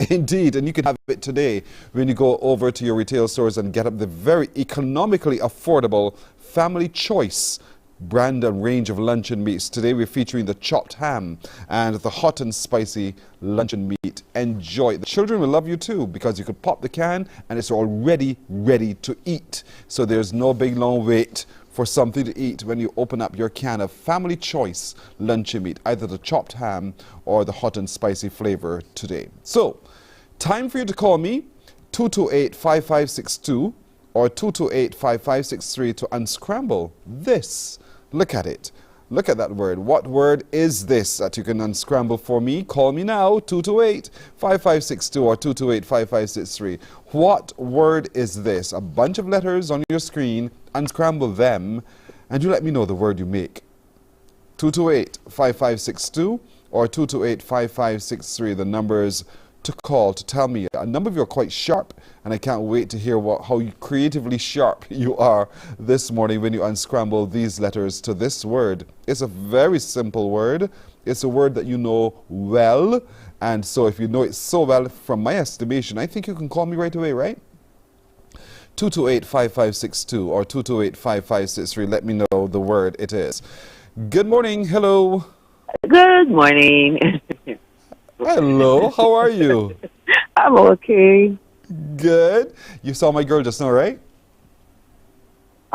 indeed, and you can have it today when you go over to your retail stores and get up the very economically affordable Family Choice brand and range of luncheon meats. Today we're featuring the chopped ham and the hot and spicy luncheon meat. Enjoy it. The children will love you too, because you could pop the can and it's already ready to eat. So there's no big long wait for something to eat when you open up your can of Family Choice luncheon meat, either the chopped ham or the hot and spicy flavor today. So, time for you to call me, 228-5562 or 228-5563 to unscramble this. Look at it. Look at that word. What word is this that you can unscramble for me? Call me now, 228-5562 or 228-5563. What word is this? A bunch of letters on your screen. Unscramble them, and you let me know the word you make. 228-5562 or 228-5563, the numbers to call to tell me. A number of you are quite sharp, and I can't wait to hear how creatively sharp you are this morning when you unscramble these letters to this word. It's a very simple word. It's a word that you know well, and so if you know it so well, from my estimation, I think you can call me right away, right? 228-5562 or 228-5563. Let me know the word it is. Good morning. Hello. Good morning. Hello. How are you? I'm okay. Good. You saw my girl just now, right?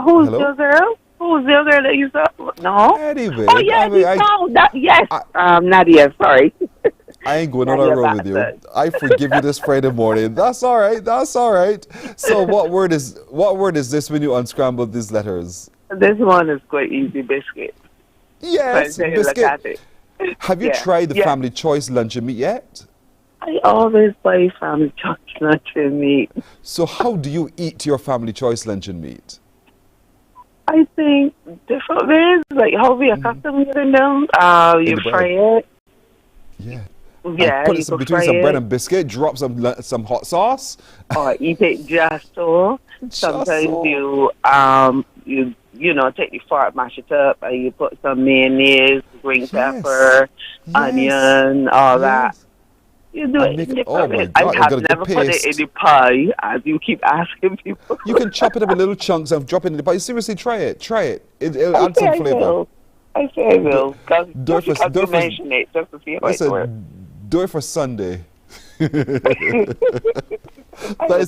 Who's your girl? Who's your girl that you saw? No. Anyway. Oh, yes, you saw that. Yes. Nadia, sorry. I ain't going on a road with you. I forgive you this Friday morning. That's all right. That's all right. So what word is this when you unscramble these letters? This one is quite easy. Biscuit. Yes, biscuit. Have you tried the Family Choice luncheon meat yet? I always buy family choice luncheon meat. So how do you eat your family choice luncheon meat? I think different ways, like how we accustomed to them. You fry it. Yeah. Yeah, Put you it some, could between fry some bread it. and biscuit, drop some hot sauce. Or eat it just so. Sometimes you know, take the fork, mash it up, and you put some mayonnaise, green pepper, onion, all that. You do it in different ways. I have never put it in the pie, as you keep asking people. You can chop it up in little chunks and drop it in the pie. Seriously, try it. Try it. It'll add some flavor. I say I will. Just because you mention it, just to see how it works. Do it for Sunday. Thanks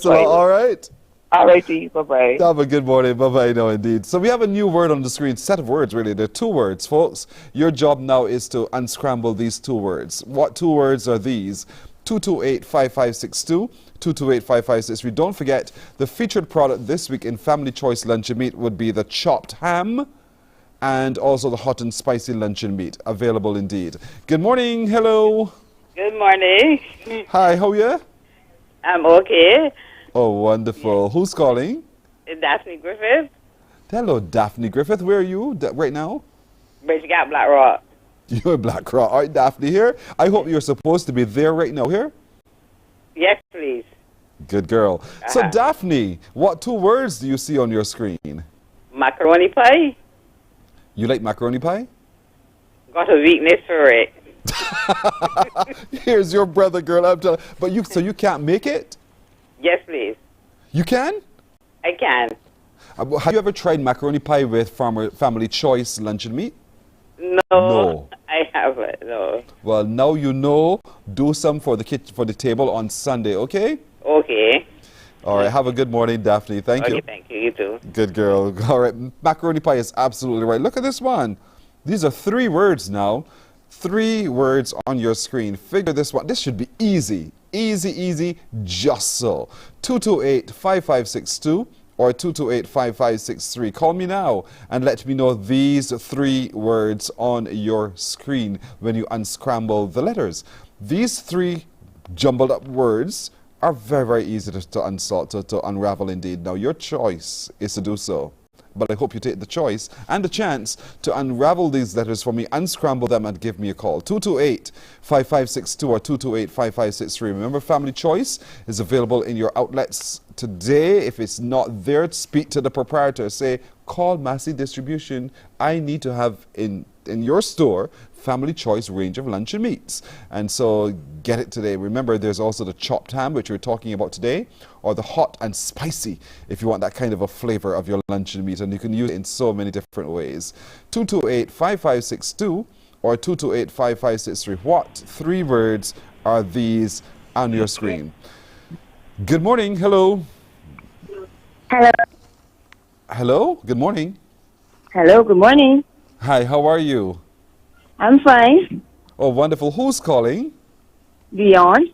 a lot, all right? All righty, bye-bye. Have a good morning. Bye-bye, no, indeed. So we have a new word on the screen, set of words, really. There are 2 words, folks. Your job now is to unscramble these 2 words. What 2 words are these? 228-5562, 228-5563. Don't forget, the featured product this week in Family Choice Luncheon Meat would be the chopped ham and also the hot and spicy luncheon meat. Available indeed. Good morning. Hello. Good morning. Hi, how are you? I'm okay. Oh, wonderful. Who's calling? Daphne Griffith, Hello, Daphne Griffith. Where are you right now? Bridge Gap, Black Rock. You're in Black Rock. All right, Daphne here. I hope you're supposed to be there right now. Here? Yes, please. Good girl. So, Daphne, what 2 words do you see on your screen? Macaroni pie. You like macaroni pie? Got a weakness for it. Here's your brother, girl. I'm telling. But so you can't make it? Yes, please. You can? I can. Have you ever tried macaroni pie with Family Choice luncheon meat? No. I haven't. No. Well, now you know. Do some for the table on Sunday, okay? Okay. All right. Have a good morning, Daphne. Thank you. Okay, thank you. You too. Good girl. All right. Macaroni pie is absolutely right. Look at this one. These are 3 words now. 3 words on your screen. Figure this one. This should be easy. Easy, just so. 228-5562 or 228-5563. Call me now and let me know these 3 words on your screen when you unscramble the letters. These 3 jumbled up words are very, very easy to unravel indeed. Now, your choice is to do so. But I hope you take the choice and the chance to unravel these letters for me, unscramble them, and give me a call. 228-5562 or 228-5563. Remember, Family Choice is available in your outlets today. If it's not there, speak to the proprietor. Say, call Massey Distribution. I need to have in your store Family Choice range of luncheon meats. And so get it today. Remember, there's also the chopped ham, which we're talking about today, or the hot and spicy, if you want that kind of a flavor of your luncheon meat. And you can use it in so many different ways. 228-5562 or 228-5563. What 3 words are these on your screen? Good morning. Hello. Hello. Hello. Good morning. Hello, good morning. Hi, how are you? I'm fine. Oh, wonderful. Who's calling? Dion.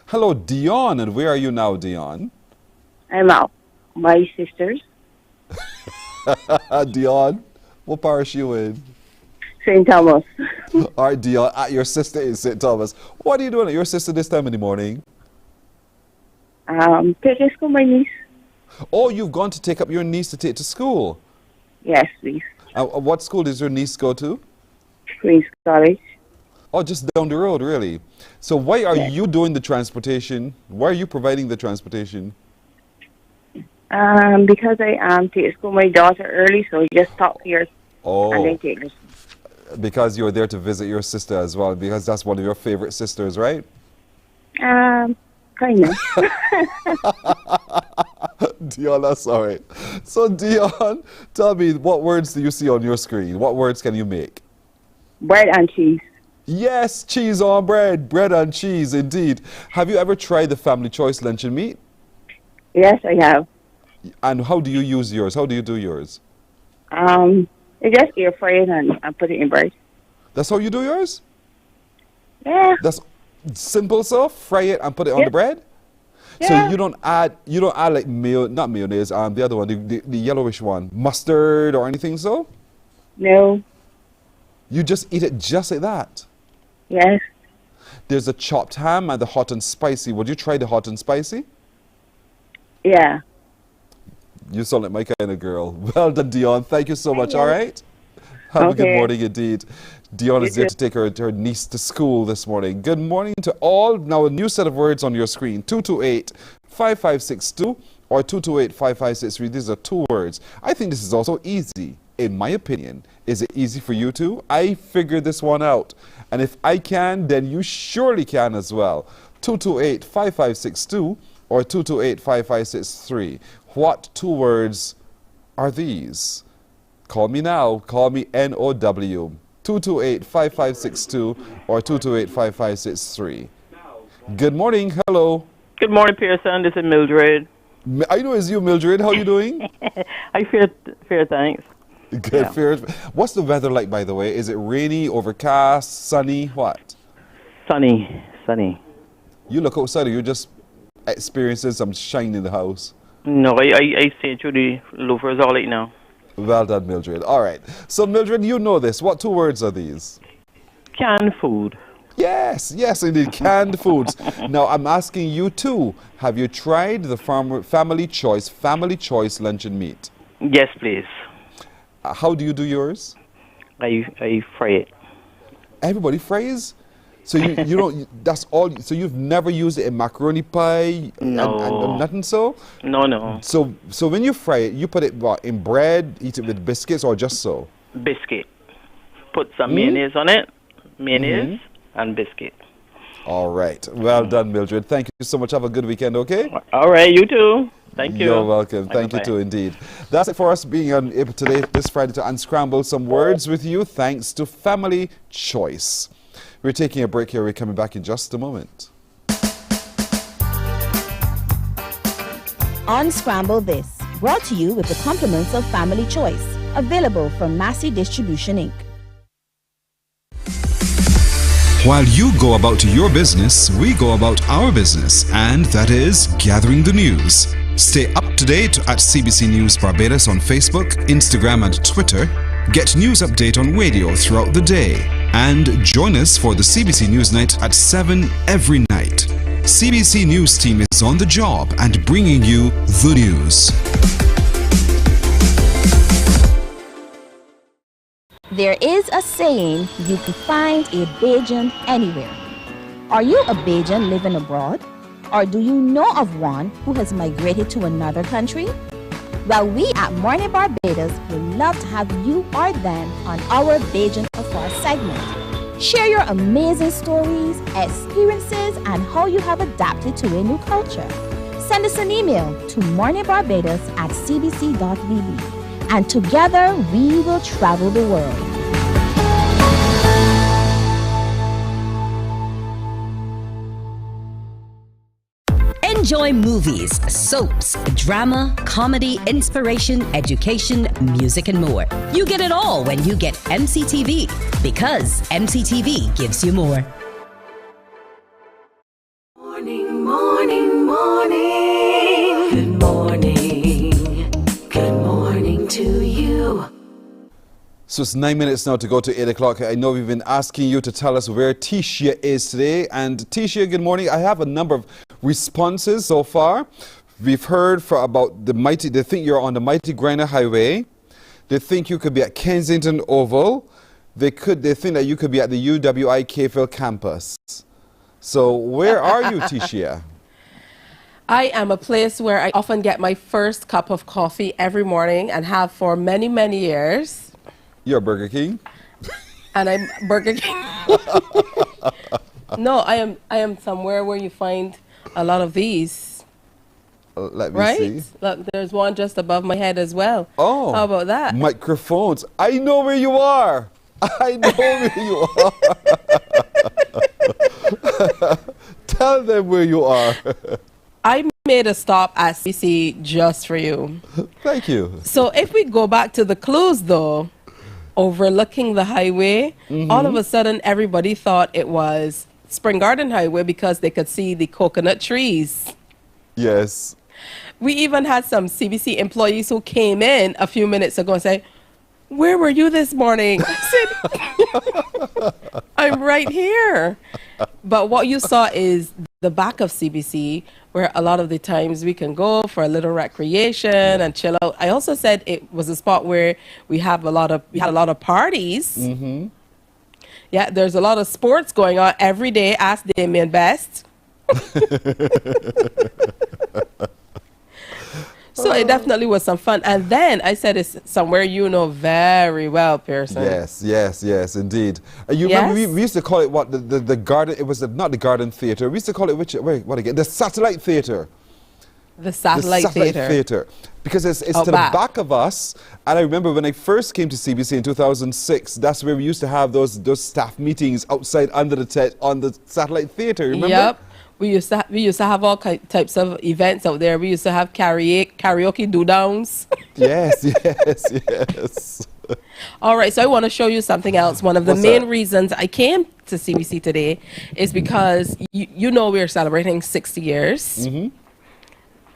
Hello, Dion. And where are you now, Dion? I'm out. My sisters. Dion, what parish you in? St. Thomas. All right, Dion, your sister is St. Thomas. What are you doing at your sister this time in the morning? Taking school my niece. Oh, you've gone to take up your niece to take to school? Yes, please. What school does your niece go to? Queen's College. Oh, just down the road, really? So why are you doing the transportation? Why are you providing the transportation? Because I take school my daughter early, so just stop here and then take her. Because you're there to visit your sister as well, because that's one of your favorite sisters, right? Kind of. Dion, that's all right. So, Dion, tell me, what words do you see on your screen? What words can you make? Bread and cheese. Yes, cheese on bread. Bread and cheese, indeed. Have you ever tried the Family Choice luncheon meat? Yes, I have. And how do you use yours? How do you do yours? I just air fry it and put it in bread. That's how you do yours? Yeah. That's simple stuff? Fry it and put it on the bread? Yeah. So you don't add like not mayonnaise, the other one, the yellowish one, mustard or anything so? No. You just eat it just like that? Yes. There's a chopped ham and the hot and spicy. Would you try the hot and spicy? Yeah. You sound like my kind of girl. Well done, Dion. Thank you so much. All right. Have a good morning indeed. Dion is there to take her niece to school this morning. Good morning to all. Now a new set of words on your screen. 228-5562 or 228-5563. These are 2 words. I think this is also easy, in my opinion. Is it easy for you too? I figured this one out. And if I can, then you surely can as well. 228-5562 or 228-5563. What 2 words are these? Call me now. Call me NOW. 228-5562 or 228-5563. Good morning. Hello. Good morning, Pearson. This is Mildred. I know it's you, Mildred. How are you doing? I fear thanks. Good. Yeah. Fear. What's the weather like, by the way? Is it rainy, overcast, sunny? What? Sunny. You look outside. You're just experiencing some shine in the house. No, I stay through the loafers all right now. Well done, Mildred. All right. So, Mildred, you know this. What 2 words are these? Canned food. Yes, indeed. Canned foods. Now, I'm asking you too. Have you tried the Family Choice luncheon meat? Yes, please. How do you do yours? I fry it. Everybody fries? So you don't. That's all. So you've never used it in macaroni pie? No. And nothing so? No. So when you fry it, you put it what, in bread, eat it with biscuits, or just so? Biscuit. Put some mayonnaise on it. Mayonnaise and biscuit. All right. Well done, Mildred. Thank you so much. Have a good weekend, okay? All right, you too. Thank you. You're welcome. Thank you too, indeed. That's it for us being able today, this Friday, to unscramble some words with you, thanks to Family Choice. We're taking a break here. We're coming back in just a moment. Unscramble This, brought to you with the compliments of Family Choice, available from Massey Distribution Inc. While you go about your business, we go about our business, and that is gathering the news. Stay up to date at CBC News Barbados on Facebook, Instagram, and Twitter. Get news update on radio throughout the day. And join us for the CBC News Night at 7 every night. CBC News team is on the job and bringing you the news. There is a saying, you can find a Bajan anywhere. Are you a Bajan living abroad? Or do you know of one who has migrated to another country? Well, we at Mornin Barbados would love to have you or them on our Bajan Afar segment. Share your amazing stories, experiences, and how you have adapted to a new culture. Send us an email to morninbarbados@cbc.vb, and together we will travel the world. Enjoy movies, soaps, drama, comedy, inspiration, education, music, and more. You get it all when you get MCTV, because MCTV gives you more. Morning, morning, morning. Good morning. Good morning to you. So it's 9 minutes now to go to 8 o'clock. I know we've been asking you to tell us where Tisha is today. And Tisha, good morning. I have a number of responses so far. We've heard about they think you're on the Mighty Grinder Highway. They think you could be at Kensington Oval. They think that you could be at the UWI Caveville campus. So where are you, Tisha? I am a place where I often get my first cup of coffee every morning and have for many, many years. You're Burger King? And I'm Burger King. No, I am somewhere where you find a lot of these. Let me see. Look, there's one just above my head as well. Oh. How about that? Microphones. I know where you are. I know where you are. Tell them where you are. I made a stop at CBC just for you. Thank you. So if we go back to the clues though, overlooking the highway, all of a sudden everybody thought it was Spring Garden Highway because they could see the coconut trees. Yes. We even had some CBC employees who came in a few minutes ago and said, where were you this morning? I said, I'm right here. But what you saw is the back of CBC, where a lot of the times we can go for a little recreation and chill out. I also said it was a spot where we had a lot of parties. Mm-hmm. Yeah, there's a lot of sports going on every day. Ask Damien Best. So it definitely was some fun. And then I said it's somewhere you know very well, Pearson. Yes, indeed. You remember we used to call it what, the garden, it was not the Garden Theatre. We used to call it, what again? The Satellite Theatre. The Satellite Theatre. Because it's to the back of us. And I remember when I first came to CBC in 2006, that's where we used to have those staff meetings outside under the tent on the Satellite Theatre, remember? Yep. We used to have all types of events out there. We used to have karaoke do-downs. Yes. All right, so I want to show you something else. One of the main reasons I came to CBC today is because you know we're celebrating 60 years. Mm-hmm.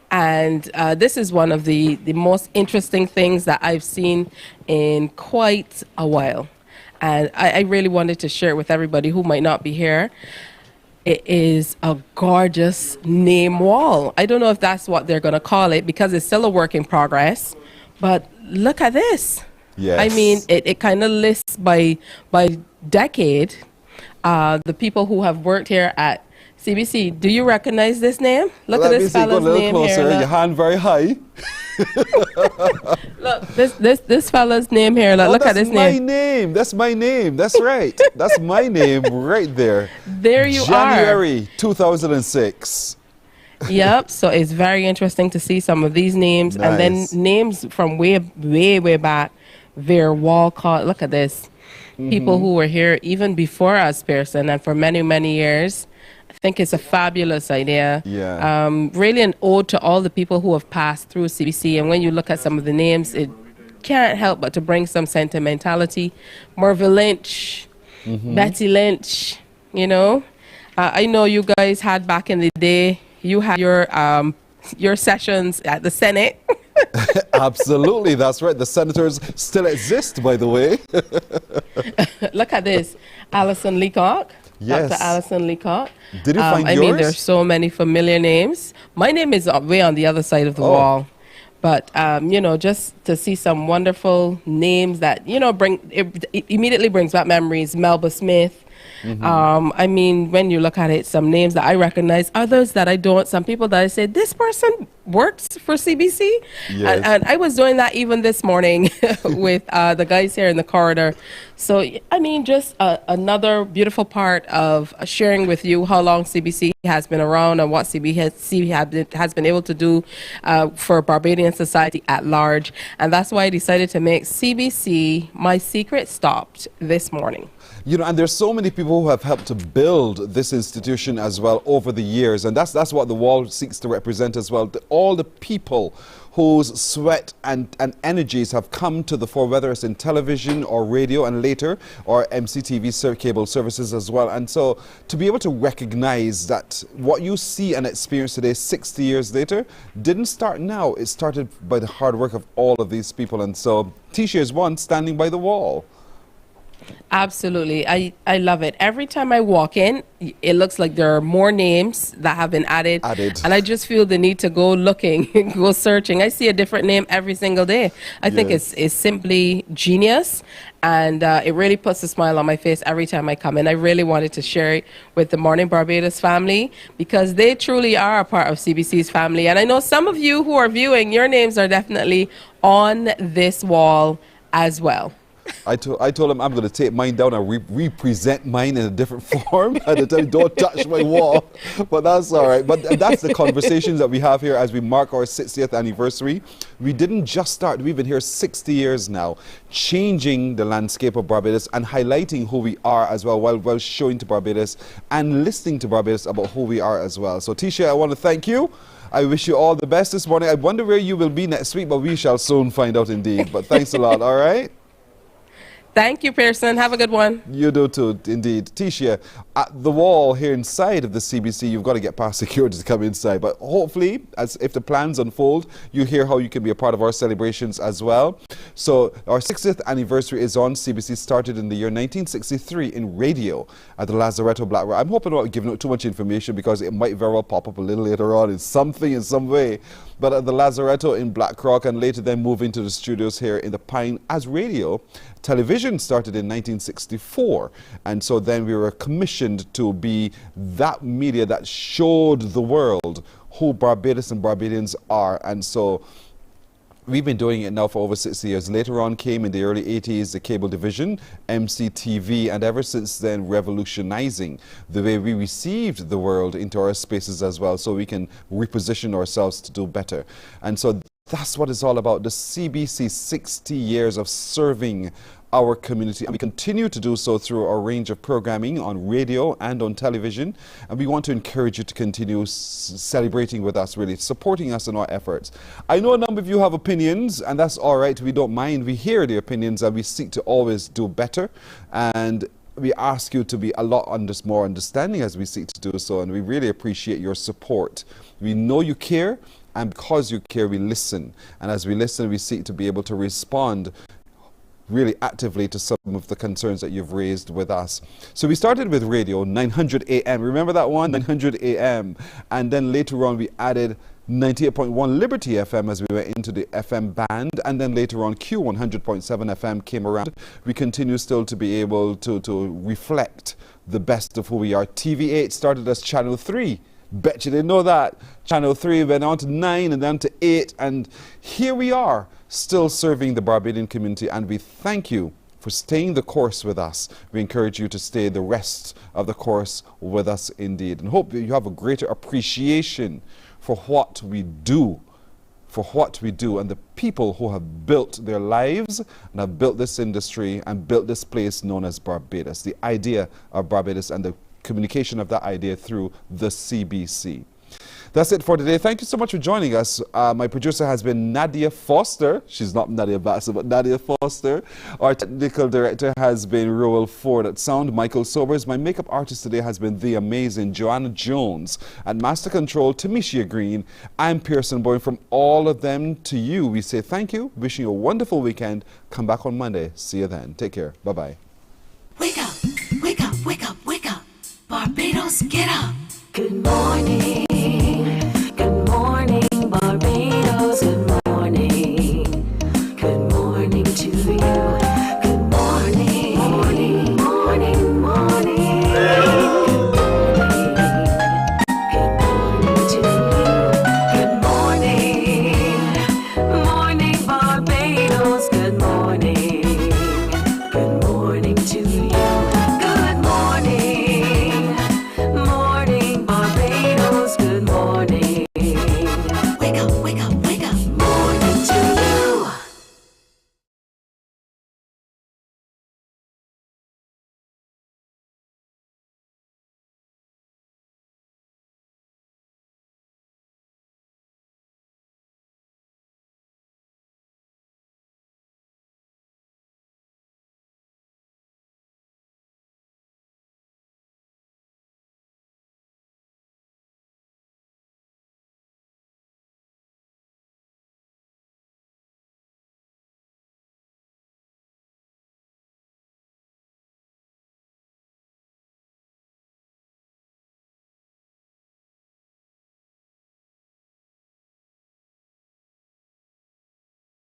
And this is one of the most interesting things that I've seen in quite a while. And I really wanted to share it with everybody who might not be here. It is a gorgeous name wall. I don't know if that's what they're going to call it because it's still a work in progress. But look at this. Yes. I mean, it kind of lists by decade the people who have worked here at CBC. Do you recognize this name? Look at this fella's name here. Your hand very high. Look, this fella's name here. Look at this name. That's my name. That's right. That's my name right there. There you January 2006. Yep. So it's very interesting to see some of these names and then names from way back. Their Walcott. Look at this. Mm-hmm. People who were here even before us, Pearson, and for many, many years. I think it's a fabulous idea. Yeah. Really an ode to all the people who have passed through CBC. And when you look at some of the names, it can't help but to bring some sentimentality. Mervyn Lynch, Betty Lynch, you know. I know you guys had back in the day, you had your sessions at the Senate. Absolutely, that's right. The senators still exist, by the way. Look at this. Alison Leacock. Yes. Dr. Alison Leacock. Did you find yours? I mean, there's so many familiar names. My name is way on the other side of the wall. But, you know, just to see some wonderful names that, you know, it immediately brings back memories. Melba Smith. I mean, when you look at it, some names that I recognize, others that I don't. Some people that I say, this person works for CBC. Yes. And I was doing that even this morning with the guys here in the corridor. So, I mean, just another beautiful part of sharing with you how long CBC has been around and what CBC has been able to do for Barbadian society at large. And that's why I decided to make CBC my secret stop this morning. You know, and there's so many people who have helped to build this institution as well over the years, and that's what the wall seeks to represent as well. All the people whose sweat and energies have come to the fore, whether it's in television or radio and later, or MCTV cable services as well. And so to be able to recognize that what you see and experience today, 60 years later, didn't start now. It started by the hard work of all of these people. And so Tisha is one standing by the wall. Absolutely. I love it. Every time I walk in, it looks like there are more names that have been added. And I just feel the need to go looking, go searching. I see a different name every single day. I think it's simply genius. And it really puts a smile on my face every time I come in. I really wanted to share it with the Mornin Barbados family because they truly are a part of CBC's family. And I know some of you who are viewing, your names are definitely on this wall as well. I told him I'm going to take mine down and represent mine in a different form. I tell him, don't touch my wall. But that's all right. But that's the conversations that we have here as we mark our 60th anniversary. We didn't just start. We've been here 60 years now, changing the landscape of Barbados and highlighting who we are as well, while showing to Barbados and listening to Barbados about who we are as well. So, Tisha, I want to thank you. I wish you all the best this morning. I wonder where you will be next week, but we shall soon find out indeed. But thanks a lot, all right? Thank you, Pearson. Have a good one. You do too, indeed. Tisha, at the wall here inside of the CBC, you've got to get past security to come inside. But hopefully, as if the plans unfold, you hear how you can be a part of our celebrations as well. So our 60th anniversary is on. CBC started in the year 1963 in radio at the Lazaretto Black Rock. I'm hoping I'm not giving out too much information because it might very well pop up a little later on in something, in some way. But at the Lazaretto in Black Rock, and later then move into the studios here in the Pine as radio. Television started in 1964, and so then we were commissioned to be that media that showed the world who Barbados and Barbadians are. And so we've been doing it now for over 60 years. Later on came in the early 80s the cable division, MCTV, and ever since then revolutionizing the way we received the world into our spaces as well, so we can reposition ourselves to do better. And so that's what it's all about, the CBC 60 years of serving our community, and we continue to do so through our range of programming on radio and on television. And we want to encourage you to continue celebrating with us, really supporting us in our efforts. I know a number of you have opinions, and that's all right. We don't mind. We hear the opinions, and we seek to always do better. And we ask you to be a lot more understanding as we seek to do so, and we really appreciate your support. We know you care, and because you care, we listen. And as we listen, we seek to be able to respond really actively to some of the concerns that you've raised with us. So we started with radio, 900 AM. Remember that one? 900 AM. And then later on we added 98.1 Liberty FM as we went into the FM band. And then later on Q 100.7 FM came around. We continue still to be able to reflect the best of who we are. TV8 started as Channel 3. Bet you didn't know that. Channel 3 went on to 9 and then to 8. And here we are, still serving the Barbadian community, and we thank you for staying the course with us. We encourage you to stay the rest of the course with us indeed, and hope that you have a greater appreciation for what we do, and the people who have built their lives and have built this industry and built this place known as Barbados, the idea of Barbados and the communication of that idea through the CBC. That's it for today. Thank you so much for joining us. My producer has been Nadia Foster. She's not Nadia Bassett, but Nadia Foster. Our technical director has been Roel Ford at Sound. Michael Sobers. My makeup artist today has been the amazing Joanna Jones. At Master Control, Tamisha Green. I'm Pearson Boyne. From all of them to you, we say thank you. Wishing you a wonderful weekend. Come back on Monday. See you then. Take care. Bye-bye. Wake up, wake up, wake up, wake up. Barbados, get up. Good morning.